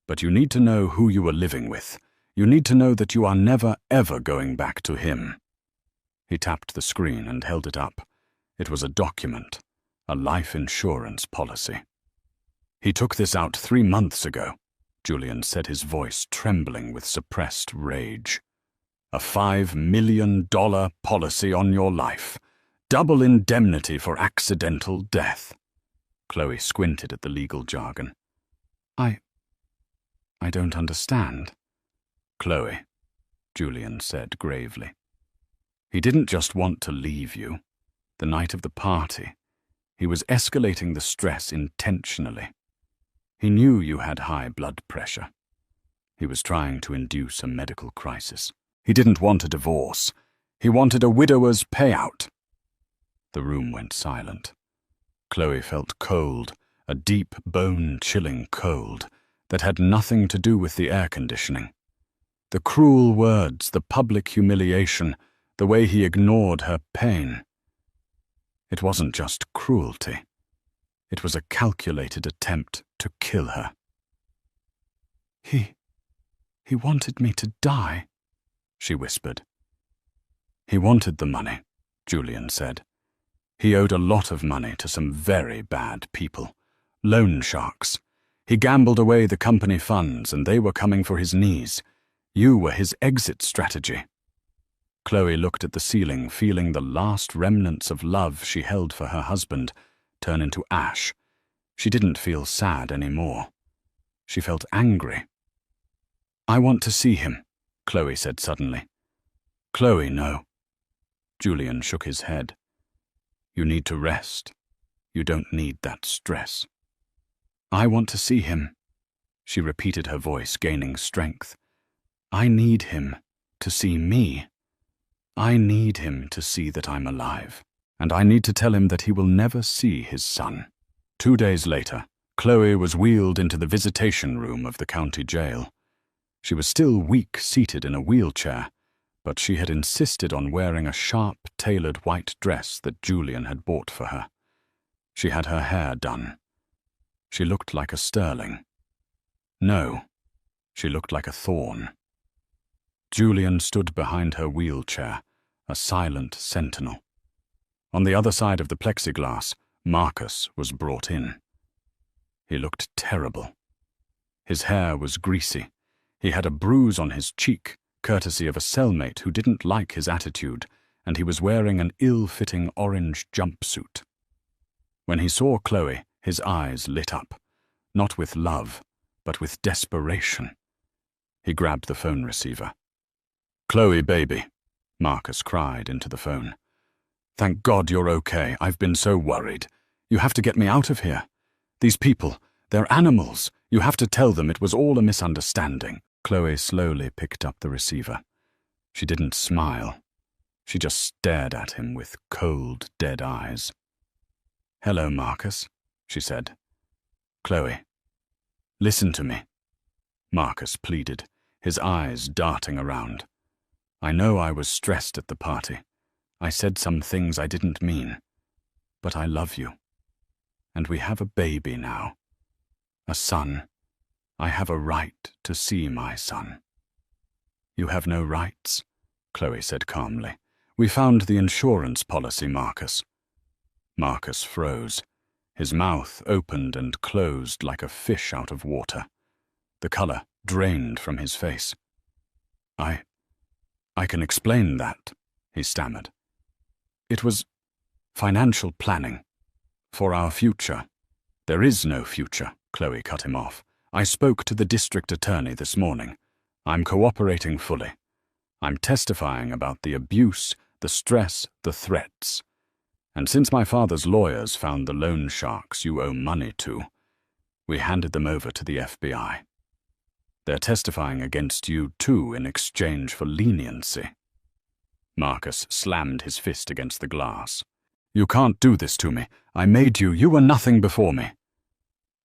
But you need to know who you are living with. You need to know that you are never, ever going back to him." He tapped the screen and held it up. It was a document, a life insurance policy. "He took this out 3 months ago," Julian said, his voice trembling with suppressed rage. "A $5 million policy on your life. Double indemnity for accidental death." Chloe squinted at the legal jargon. I don't understand." "Chloe," Julian said gravely. "He didn't just want to leave you. The night of the party, he was escalating the stress intentionally. He knew you had high blood pressure. He was trying to induce a medical crisis. He didn't want a divorce. He wanted a widower's payout." The room went silent. Chloe felt cold, a deep, bone-chilling cold that had nothing to do with the air conditioning. The cruel words, the public humiliation, the way he ignored her pain. It wasn't just cruelty. It was a calculated attempt to kill her. He wanted me to die," she whispered. "He wanted the money," Julian said. "He owed a lot of money to some very bad people. Loan sharks. He gambled away the company funds, and they were coming for his knees. You were his exit strategy." Chloe looked at the ceiling, feeling the last remnants of love she held for her husband turn into ash. She didn't feel sad anymore. She felt angry. "I want to see him," Chloe said suddenly. "Chloe, no." Julian shook his head. "You need to rest. You don't need that stress." "I want to see him," she repeated, her voice gaining strength. "I need him to see me. I need him to see that I'm alive, and I need to tell him that he will never see his son." 2 days later, Chloe was wheeled into the visitation room of the county jail. She was still weak, seated in a wheelchair, but she had insisted on wearing a sharp, tailored white dress that Julian had bought for her. She had her hair done. She looked like a sterling. No, she looked like a thorn. Julian stood behind her wheelchair, a silent sentinel. On the other side of the plexiglass, Marcus was brought in. He looked terrible. His hair was greasy. He had a bruise on his cheek, courtesy of a cellmate who didn't like his attitude and he was wearing an ill-fitting orange jumpsuit. When he saw Chloe, his eyes lit up, not with love, but with desperation. He grabbed the phone receiver. "Chloe, baby," Marcus cried into the phone. "Thank God you're okay. I've been so worried. You have to get me out of here. These people, they're animals. You have to tell them it was all a misunderstanding." Chloe slowly picked up the receiver. She didn't smile. She just stared at him with cold, dead eyes. "Hello, Marcus," she said. "Chloe, listen to me," Marcus pleaded, his eyes darting around. "I know I was stressed at the party. I said some things I didn't mean. But I love you. And we have a baby now. A son. I have a right to see my son." "You have no rights," Chloe said calmly. "We found the insurance policy, Marcus." Marcus froze. His mouth opened and closed like a fish out of water. The color drained from his face. I can explain that," he stammered. "It was financial planning. For our future." "There is no future," Chloe cut him off. "I spoke to the district attorney this morning. I'm cooperating fully. I'm testifying about the abuse, the stress, the threats. And since my father's lawyers found the loan sharks you owe money to, we handed them over to the FBI. They're testifying against you too in exchange for leniency." Marcus slammed his fist against the glass. "You can't do this to me. I made you. You were nothing before me."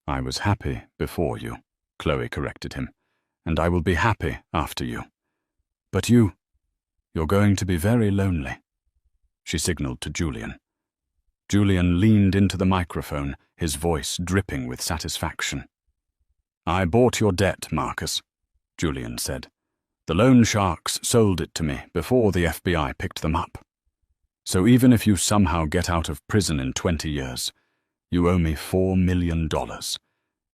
"I was happy before you," Chloe corrected him, "and I will be happy after you. But you're going to be very lonely." She signaled to Julian. Julian leaned into the microphone, his voice dripping with satisfaction. "I bought your debt, Marcus," Julian said. "The loan sharks sold it to me before the FBI picked them up. So even if you somehow get out of prison in 20 years, you owe me $4 million.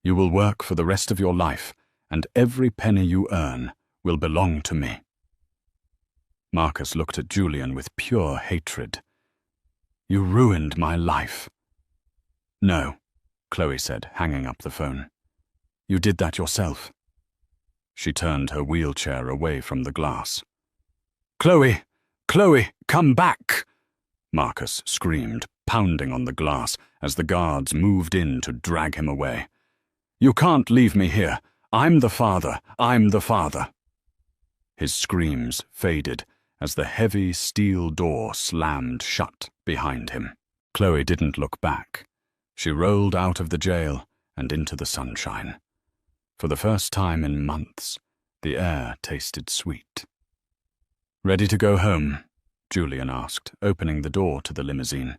You will work for the rest of your life, and every penny you earn will belong to me." Marcus looked at Julian with pure hatred. "You ruined my life." "No," Chloe said, hanging up the phone. "You did that yourself." She turned her wheelchair away from the glass. "Chloe! Chloe, come back!" Marcus screamed, pounding on the glass as the guards moved in to drag him away. "You can't leave me here. I'm the father. I'm the father." His screams faded as the heavy steel door slammed shut behind him. Chloe didn't look back. She rolled out of the jail and into the sunshine. For the first time in months, the air tasted sweet. "Ready to go home?" Julian asked, opening the door to the limousine.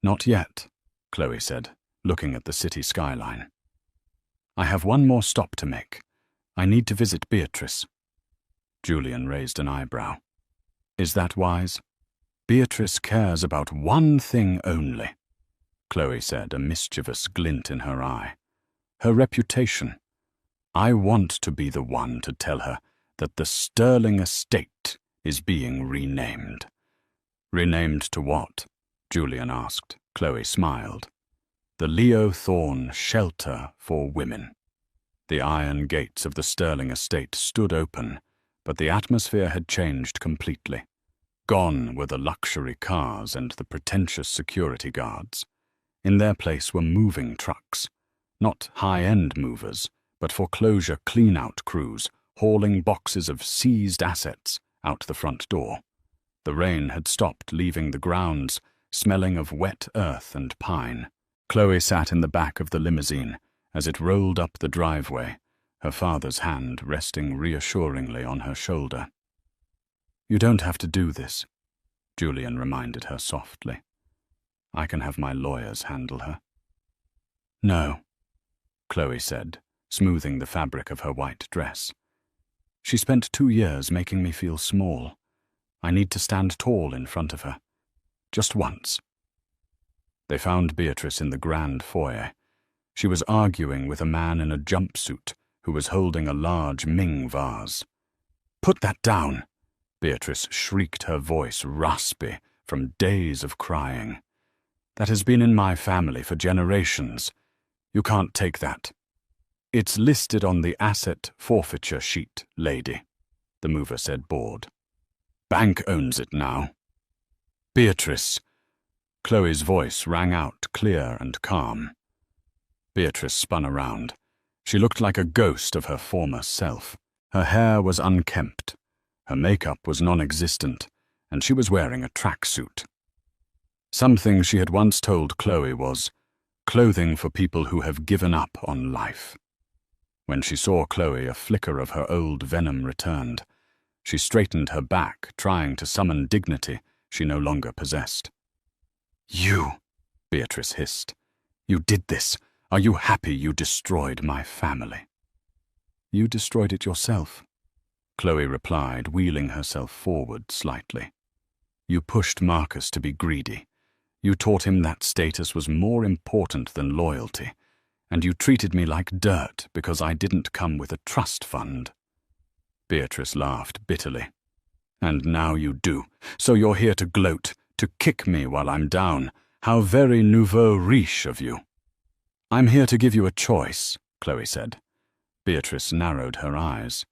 "Not yet," Chloe said, looking at the city skyline. "I have one more stop to make. I need to visit Beatrice." Julian raised an eyebrow. "Is that wise?" "Beatrice cares about one thing only," Chloe said, a mischievous glint in her eye. "Her reputation. I want to be the one to tell her that the Sterling estate is being renamed." "Renamed to what?" Julian asked. Chloe smiled. "The Leo Thorne Shelter for Women." The iron gates of the Sterling estate stood open, but the atmosphere had changed completely. Gone were the luxury cars and the pretentious security guards. In their place were moving trucks, not high-end movers, but foreclosure clean-out crews hauling boxes of seized assets out the front door. The rain had stopped, leaving the grounds smelling of wet earth and pine. Chloe sat in the back of the limousine as it rolled up the driveway, her father's hand resting reassuringly on her shoulder. "You don't have to do this," Julian reminded her softly. "I can have my lawyers handle her." "No," Chloe said, smoothing the fabric of her white dress. "She spent 2 years making me feel small. I need to stand tall in front of her. Just once." They found Beatrice in the grand foyer. She was arguing with a man in a jumpsuit who was holding a large Ming vase. "Put that down," Beatrice shrieked, her voice raspy from days of crying. "That has been in my family for generations. You can't take that." "It's listed on the asset forfeiture sheet, lady," the mover said, bored. "Bank owns it now." "Beatrice." Chloe's voice rang out clear and calm. Beatrice spun around. She looked like a ghost of her former self. Her hair was unkempt. Her makeup was non-existent, and she was wearing a tracksuit. Something she had once told Chloe was, "Clothing for people who have given up on life." When she saw Chloe, a flicker of her old venom returned. She straightened her back, trying to summon dignity she no longer possessed. "You," Beatrice hissed. "You did this. Are you happy you destroyed my family?" "You destroyed it yourself," Chloe replied, wheeling herself forward slightly. "You pushed Marcus to be greedy. You taught him that status was more important than loyalty, and you treated me like dirt because I didn't come with a trust fund." Beatrice laughed bitterly. "And now you do. So you're here to gloat, to kick me while I'm down. How very nouveau riche of you." "I'm here to give you a choice," Chloe said. Beatrice narrowed her eyes.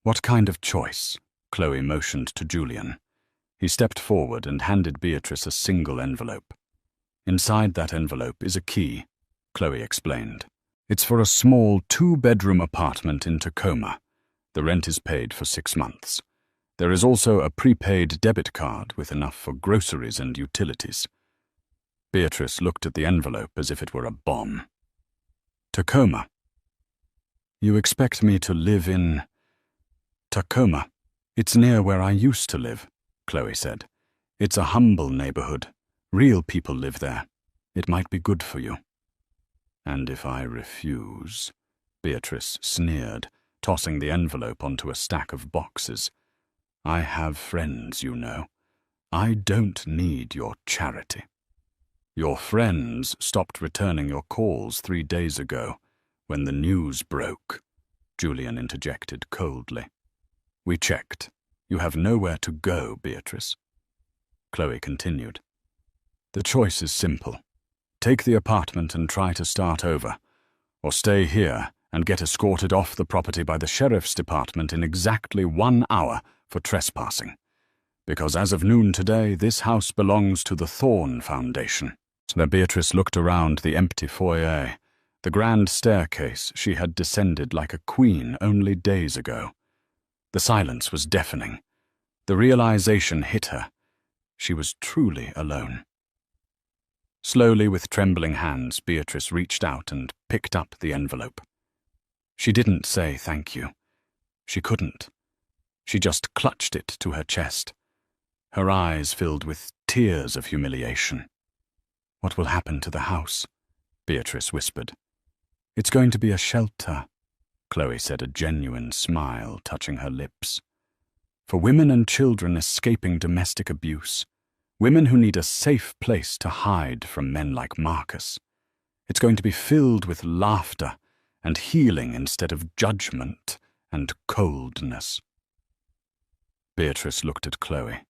"What kind of choice?" Chloe motioned to Julian. He stepped forward and handed Beatrice a single envelope. "Inside that envelope is a key," Chloe explained. "It's for a small 2-bedroom apartment in Tacoma. The rent is paid for 6 months. There is also a prepaid debit card with enough for groceries and utilities." Beatrice looked at the envelope as if it were a bomb. "Tacoma? You expect me to live in Tacoma? It's near where I used to live," Chloe said. "It's a humble neighborhood. Real people live there. It might be good for you." "And if I refuse?" Beatrice sneered, tossing the envelope onto a stack of boxes. "I have friends, you know. I don't need your charity." "Your friends stopped returning your calls 3 days ago, when the news broke," Julian interjected coldly. "We checked. You have nowhere to go, Beatrice." Chloe continued. "The choice is simple. Take the apartment and try to start over, or stay here and get escorted off the property by the sheriff's department in exactly 1 hour for trespassing. Because as of noon today, this house belongs to the Thorn Foundation." There Beatrice looked around the empty foyer, the grand staircase she had descended like a queen only days ago. The silence was deafening. The realization hit her. She was truly alone. Slowly, with trembling hands, Beatrice reached out and picked up the envelope. She didn't say thank you. She couldn't. She just clutched it to her chest. Her eyes filled with tears of humiliation. "What will happen to the house?" Beatrice whispered. "It's going to be a shelter," Chloe said, a genuine smile touching her lips. "For women and children escaping domestic abuse. Women who need a safe place to hide from men like Marcus. It's going to be filled with laughter and healing instead of judgment and coldness." Beatrice looked at Chloe,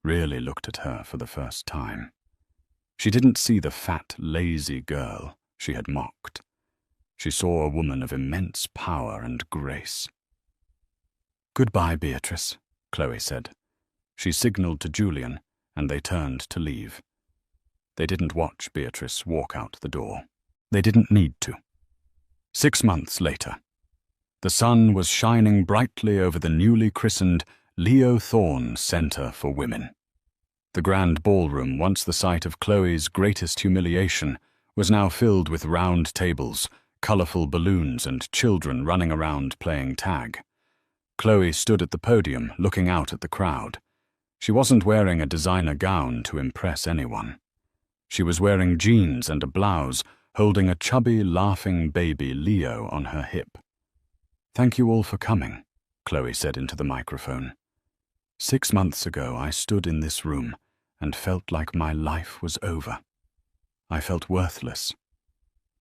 really looked at her for the first time. She didn't see the fat, lazy girl she had mocked. She saw a woman of immense power and grace. "Goodbye, Beatrice," Chloe said. She signaled to Julian, and they turned to leave. They didn't watch Beatrice walk out the door. They didn't need to. 6 months later, the sun was shining brightly over the newly christened Leo Thorne Center for Women. The grand ballroom, once the site of Chloe's greatest humiliation, was now filled with round tables, colorful balloons, and children running around playing tag. Chloe stood at the podium, looking out at the crowd. She wasn't wearing a designer gown to impress anyone. She was wearing jeans and a blouse, holding a chubby, laughing baby Leo on her hip. "Thank you all for coming," Chloe said into the microphone. 6 months ago, I stood in this room and felt like my life was over. I felt worthless.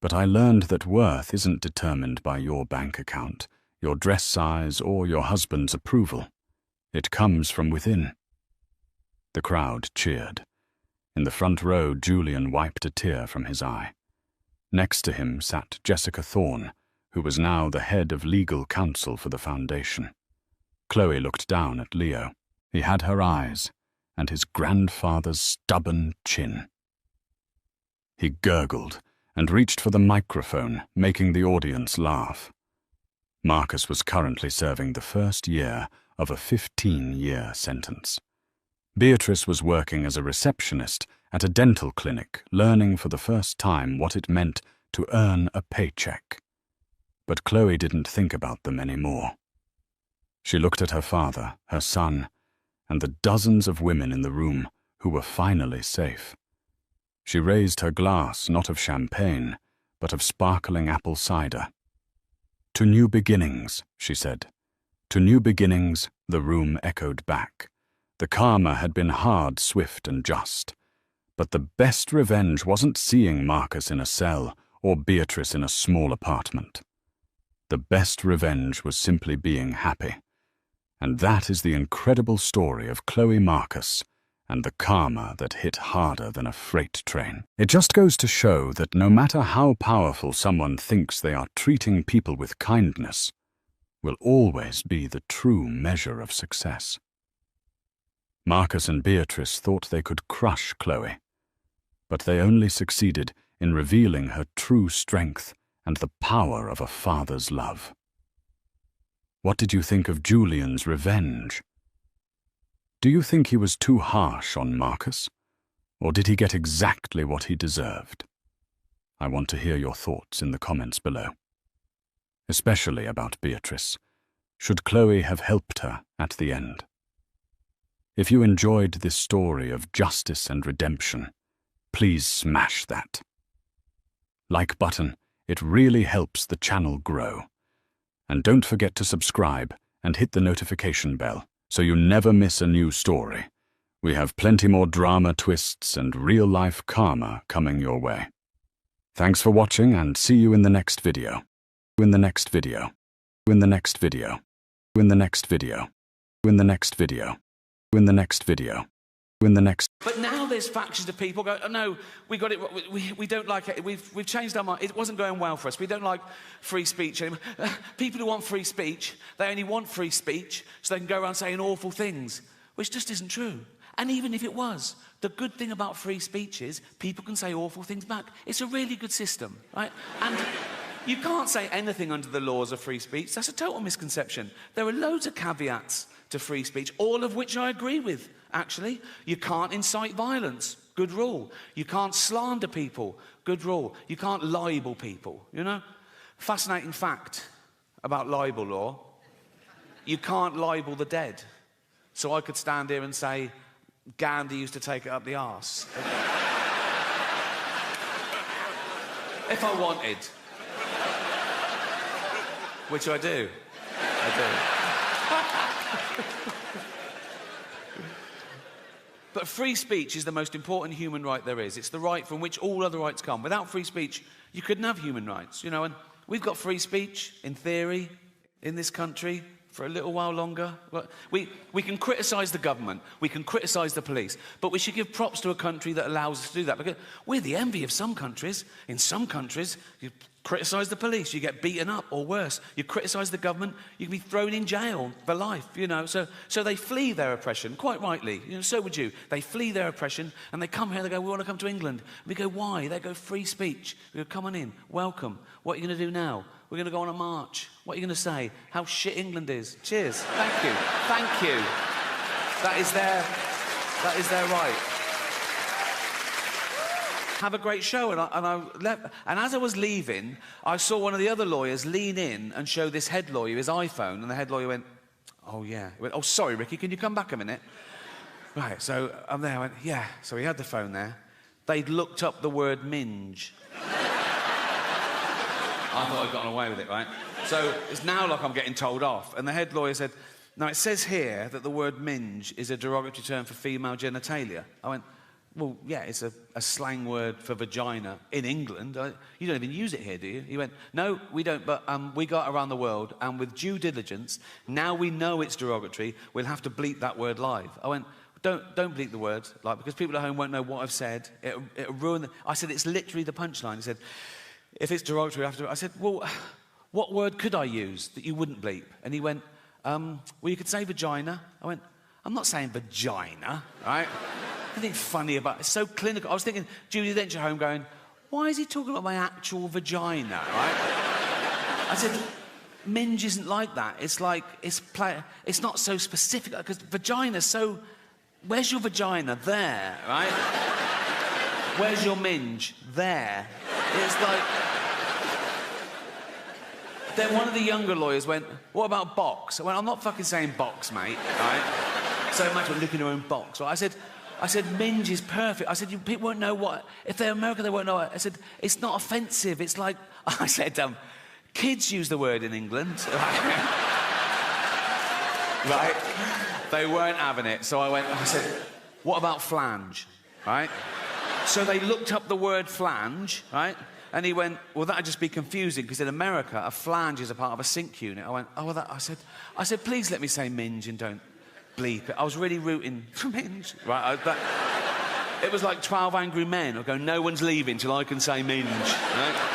But I learned that worth isn't determined by your bank account, your dress size, or your husband's approval. It comes from within. The crowd cheered. In the front row, Julian wiped a tear from his eye. Next to him sat Jessica Thorne, who was now the head of legal counsel for the foundation. Chloe looked down at Leo. He had her eyes and his grandfather's stubborn chin. He gurgled and reached for the microphone, making the audience laugh. Marcus was currently serving the first year of a 15-year sentence. Beatrice was working as a receptionist at a dental clinic, learning for the first time what it meant to earn a paycheck. But Chloe didn't think about them anymore. She looked at her father, her son, and the dozens of women in the room who were finally safe. She raised her glass, not of champagne, but of sparkling apple cider. "To new beginnings," she said. To new beginnings, the room echoed back. The karma had been hard, swift, and just. But the best revenge wasn't seeing Marcus in a cell or Beatrice in a small apartment. The best revenge was simply being happy. And that is the incredible story of Chloe Marcus and the karma that hit harder than a freight train. It just goes to show that no matter how powerful someone thinks they are, treating people with kindness will always be the true measure of success. Marcus and Beatrice thought they could crush Chloe, but they only succeeded in revealing her true strength and the power of a father's love. What did you think of Julian's revenge? Do you think he was too harsh on Marcus, or did he get exactly what he deserved? I want to hear your thoughts in the comments below. Especially about Beatrice. Should Chloe have helped her at the end? If you enjoyed this story of justice and redemption, please smash that like button. It really helps the channel grow. And don't forget to subscribe and hit the notification bell so you never miss a new story. We have plenty more drama twists and real-life karma coming your way. Thanks for watching, and see you in the next video. In the next video. In the next video. In the next video. In the next video. In the next video. In the next. But now there's factions of people go, oh, no, we got it. We don't like it. We've changed our mind. It wasn't going well for us. We don't like free speech anymore. People who want free speech, they only want free speech so they can go around saying awful things, which just isn't true. And even if it was, the good thing about free speech is people can say awful things back. It's a really good system, right? And you can't say anything under the laws of free speech. That's a total misconception. There are loads of caveats to free speech, all of which I agree with, actually. You can't incite violence. Good rule. You can't slander people. Good rule. You can't libel people, you know? Fascinating fact about libel law. You can't libel the dead. So I could stand here and say, Gandhi used to take it up the arse. If I wanted. Which I do. I do. But free speech is the most important human right there is. It's the right from which all other rights come. Without free speech, you couldn't have human rights, you know, and we've got free speech, in theory, in this country, for a little while longer. We can criticise the government, we can criticise the police, but we should give props to a country that allows us to do that, because we're the envy of some countries. In some countries, you criticise the police, you get beaten up, or worse. You criticise the government, you can be thrown in jail for life, you know. So they flee their oppression, quite rightly. You know, so would you. They flee their oppression, and they come here, they go, we want to come to England. We go, why? They go, free speech. We go, come on in, welcome. What are you going to do now? We're going to go on a march. What are you going to say? How shit England is. Cheers. Thank you. Thank you. That is their right. Have a great show. And as I was leaving, I saw one of the other lawyers lean in and show this head lawyer his iPhone, and the head lawyer went, oh, yeah. He went, oh, sorry, Ricky, can you come back a minute? Right, so I'm there. I went, yeah. So he had the phone there. They'd looked up the word minge. I thought I'd gotten away with it, right? So it's now like I'm getting told off. And the head lawyer said, now it says here that the word minge is a derogatory term for female genitalia. I went, well, yeah, it's a slang word for vagina in England. You don't even use it here, do you? He went, no, we don't, but we go out around the world, and with due diligence, now we know it's derogatory, we'll have to bleep that word live. I went, don't bleep the word, like, because people at home won't know what I've said. It'll ruin the... I said, it's literally the punchline. He said, if it's derogatory, I have to... I said, well, what word could I use that you wouldn't bleep? And he went, well, you could say vagina. I went, I'm not saying vagina, right? Anything funny about it. It's so clinical. I was thinking, Judy Dench at home going, why is he talking about my actual vagina, right? I said, minge isn't like that. It's like, it's not so specific, because vagina's so... Where's your vagina? There, right? Where's your minge? There. It's like... Then one of the younger lawyers went, what about box? I went, I'm not fucking saying box, mate, right? So much for looking at your own box. Right? I said, minge is perfect. I said, people won't know what... If they're American, they won't know it. I said, it's not offensive. It's like... I said, kids use the word in England. Right? They weren't having it. So I said, what about flange? Right? So they looked up the word flange, right? And he went, well, that'd just be confusing, because in America, a flange is a part of a sink unit. I went, oh, well, I said, please let me say minge and don't bleep it. I was really rooting for minge. Right? It was like 12 Angry Men. I go, no one's leaving till I can say minge. Right?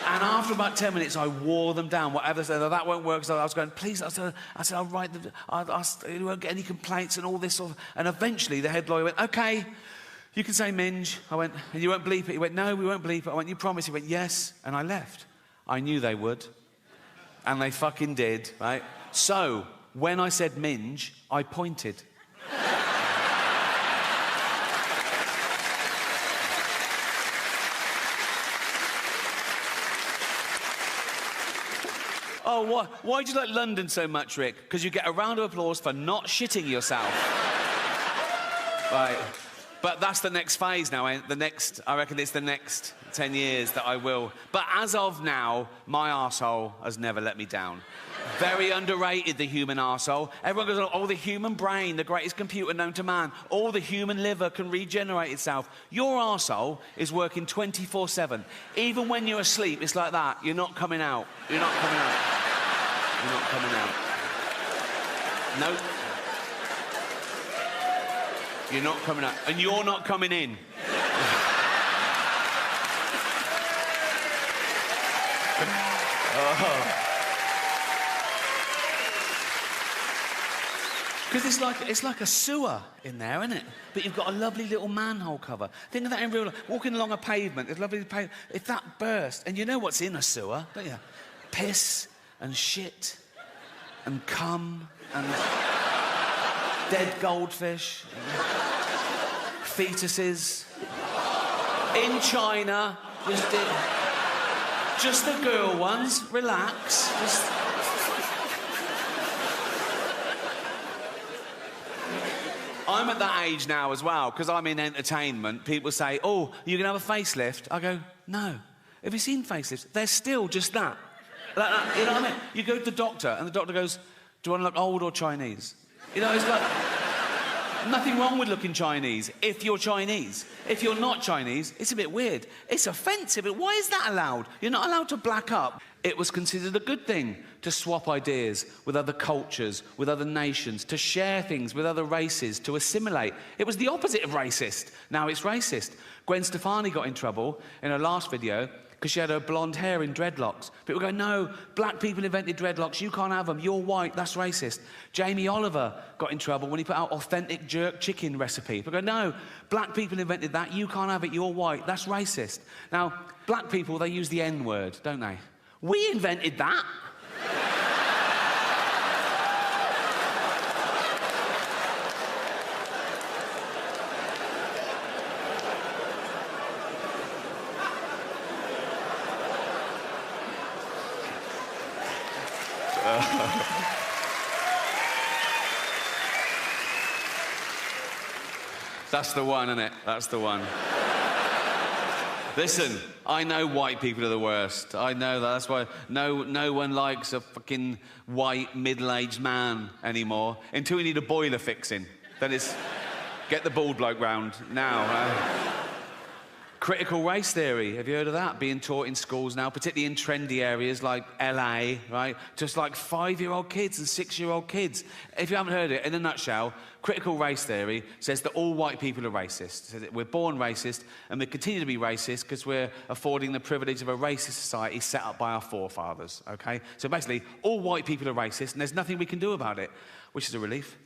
And after about 10 minutes, I wore them down. Whatever, said, oh, that won't work. So I was going, please. I said, I'll write them. You won't get any complaints and all this sort of... And eventually, the head lawyer went, OK, you can say minge. I went, and you won't bleep it? He went, no, we won't bleep it. I went, you promise? He went, yes. And I left. I knew they would. And they fucking did, right? So, when I said minge, I pointed. Oh, why do you like London so much, Rick? Because you get a round of applause for not shitting yourself. Right. But that's the next phase now. I reckon it's the next 10 years that I will. But as of now, my arsehole has never let me down. Very underrated, the human arsehole. Everyone goes, oh, the human brain, the greatest computer known to man. All the human liver can regenerate itself. Your arsehole is working 24/7. Even when you're asleep, it's like that. You're not coming out. You're not coming out. You're not coming out. Nope. You're not coming out. And you're not coming in. Oh. Because it's like a sewer in there, isn't it? But you've got a lovely little manhole cover. Think of that in real life. Walking along a pavement, there's lovely pavement. If that burst, and you know what's in a sewer, don't you? Piss and shit and cum and dead goldfish, and fetuses. In China, just the girl ones. Relax. I'm at that age now as well, because I'm in entertainment. People say, oh, you can have a facelift. I go, no. Have you seen facelifts? They're still just that. Like that. You know what I mean? You go to the doctor, and the doctor goes, do you want to look old or Chinese? You know, it's like... Nothing wrong with looking Chinese if you're Chinese. If you're not Chinese, it's a bit weird. It's offensive. Why is that allowed? You're not allowed to black up. It was considered a good thing to swap ideas with other cultures, with other nations, to share things with other races, to assimilate. It was the opposite of racist. Now it's racist. Gwen Stefani got in trouble in her last video because she had her blonde hair in dreadlocks. People go, no, black people invented dreadlocks, you can't have them, you're white, that's racist. Jamie Oliver got in trouble when he put out authentic jerk chicken recipe. People go, no, black people invented that, you can't have it, you're white, that's racist. Now, black people, they use the N-word, don't they? We invented that. That's the one, isn't it? That's the one. Listen, I know white people are the worst. I know that. That's why no one likes a fucking white middle-aged man anymore until we need a boiler fixing. Then it's Get the bald bloke round now. Critical race theory, have you heard of that? Being taught in schools now, particularly in trendy areas like LA, right? Just like 5-year-old kids and 6-year-old kids. If you haven't heard it, in a nutshell, critical race theory says that all white people are racist. So that we're born racist and we continue to be racist because we're affording the privilege of a racist society set up by our forefathers, okay? So basically, all white people are racist and there's nothing we can do about it, which is a relief.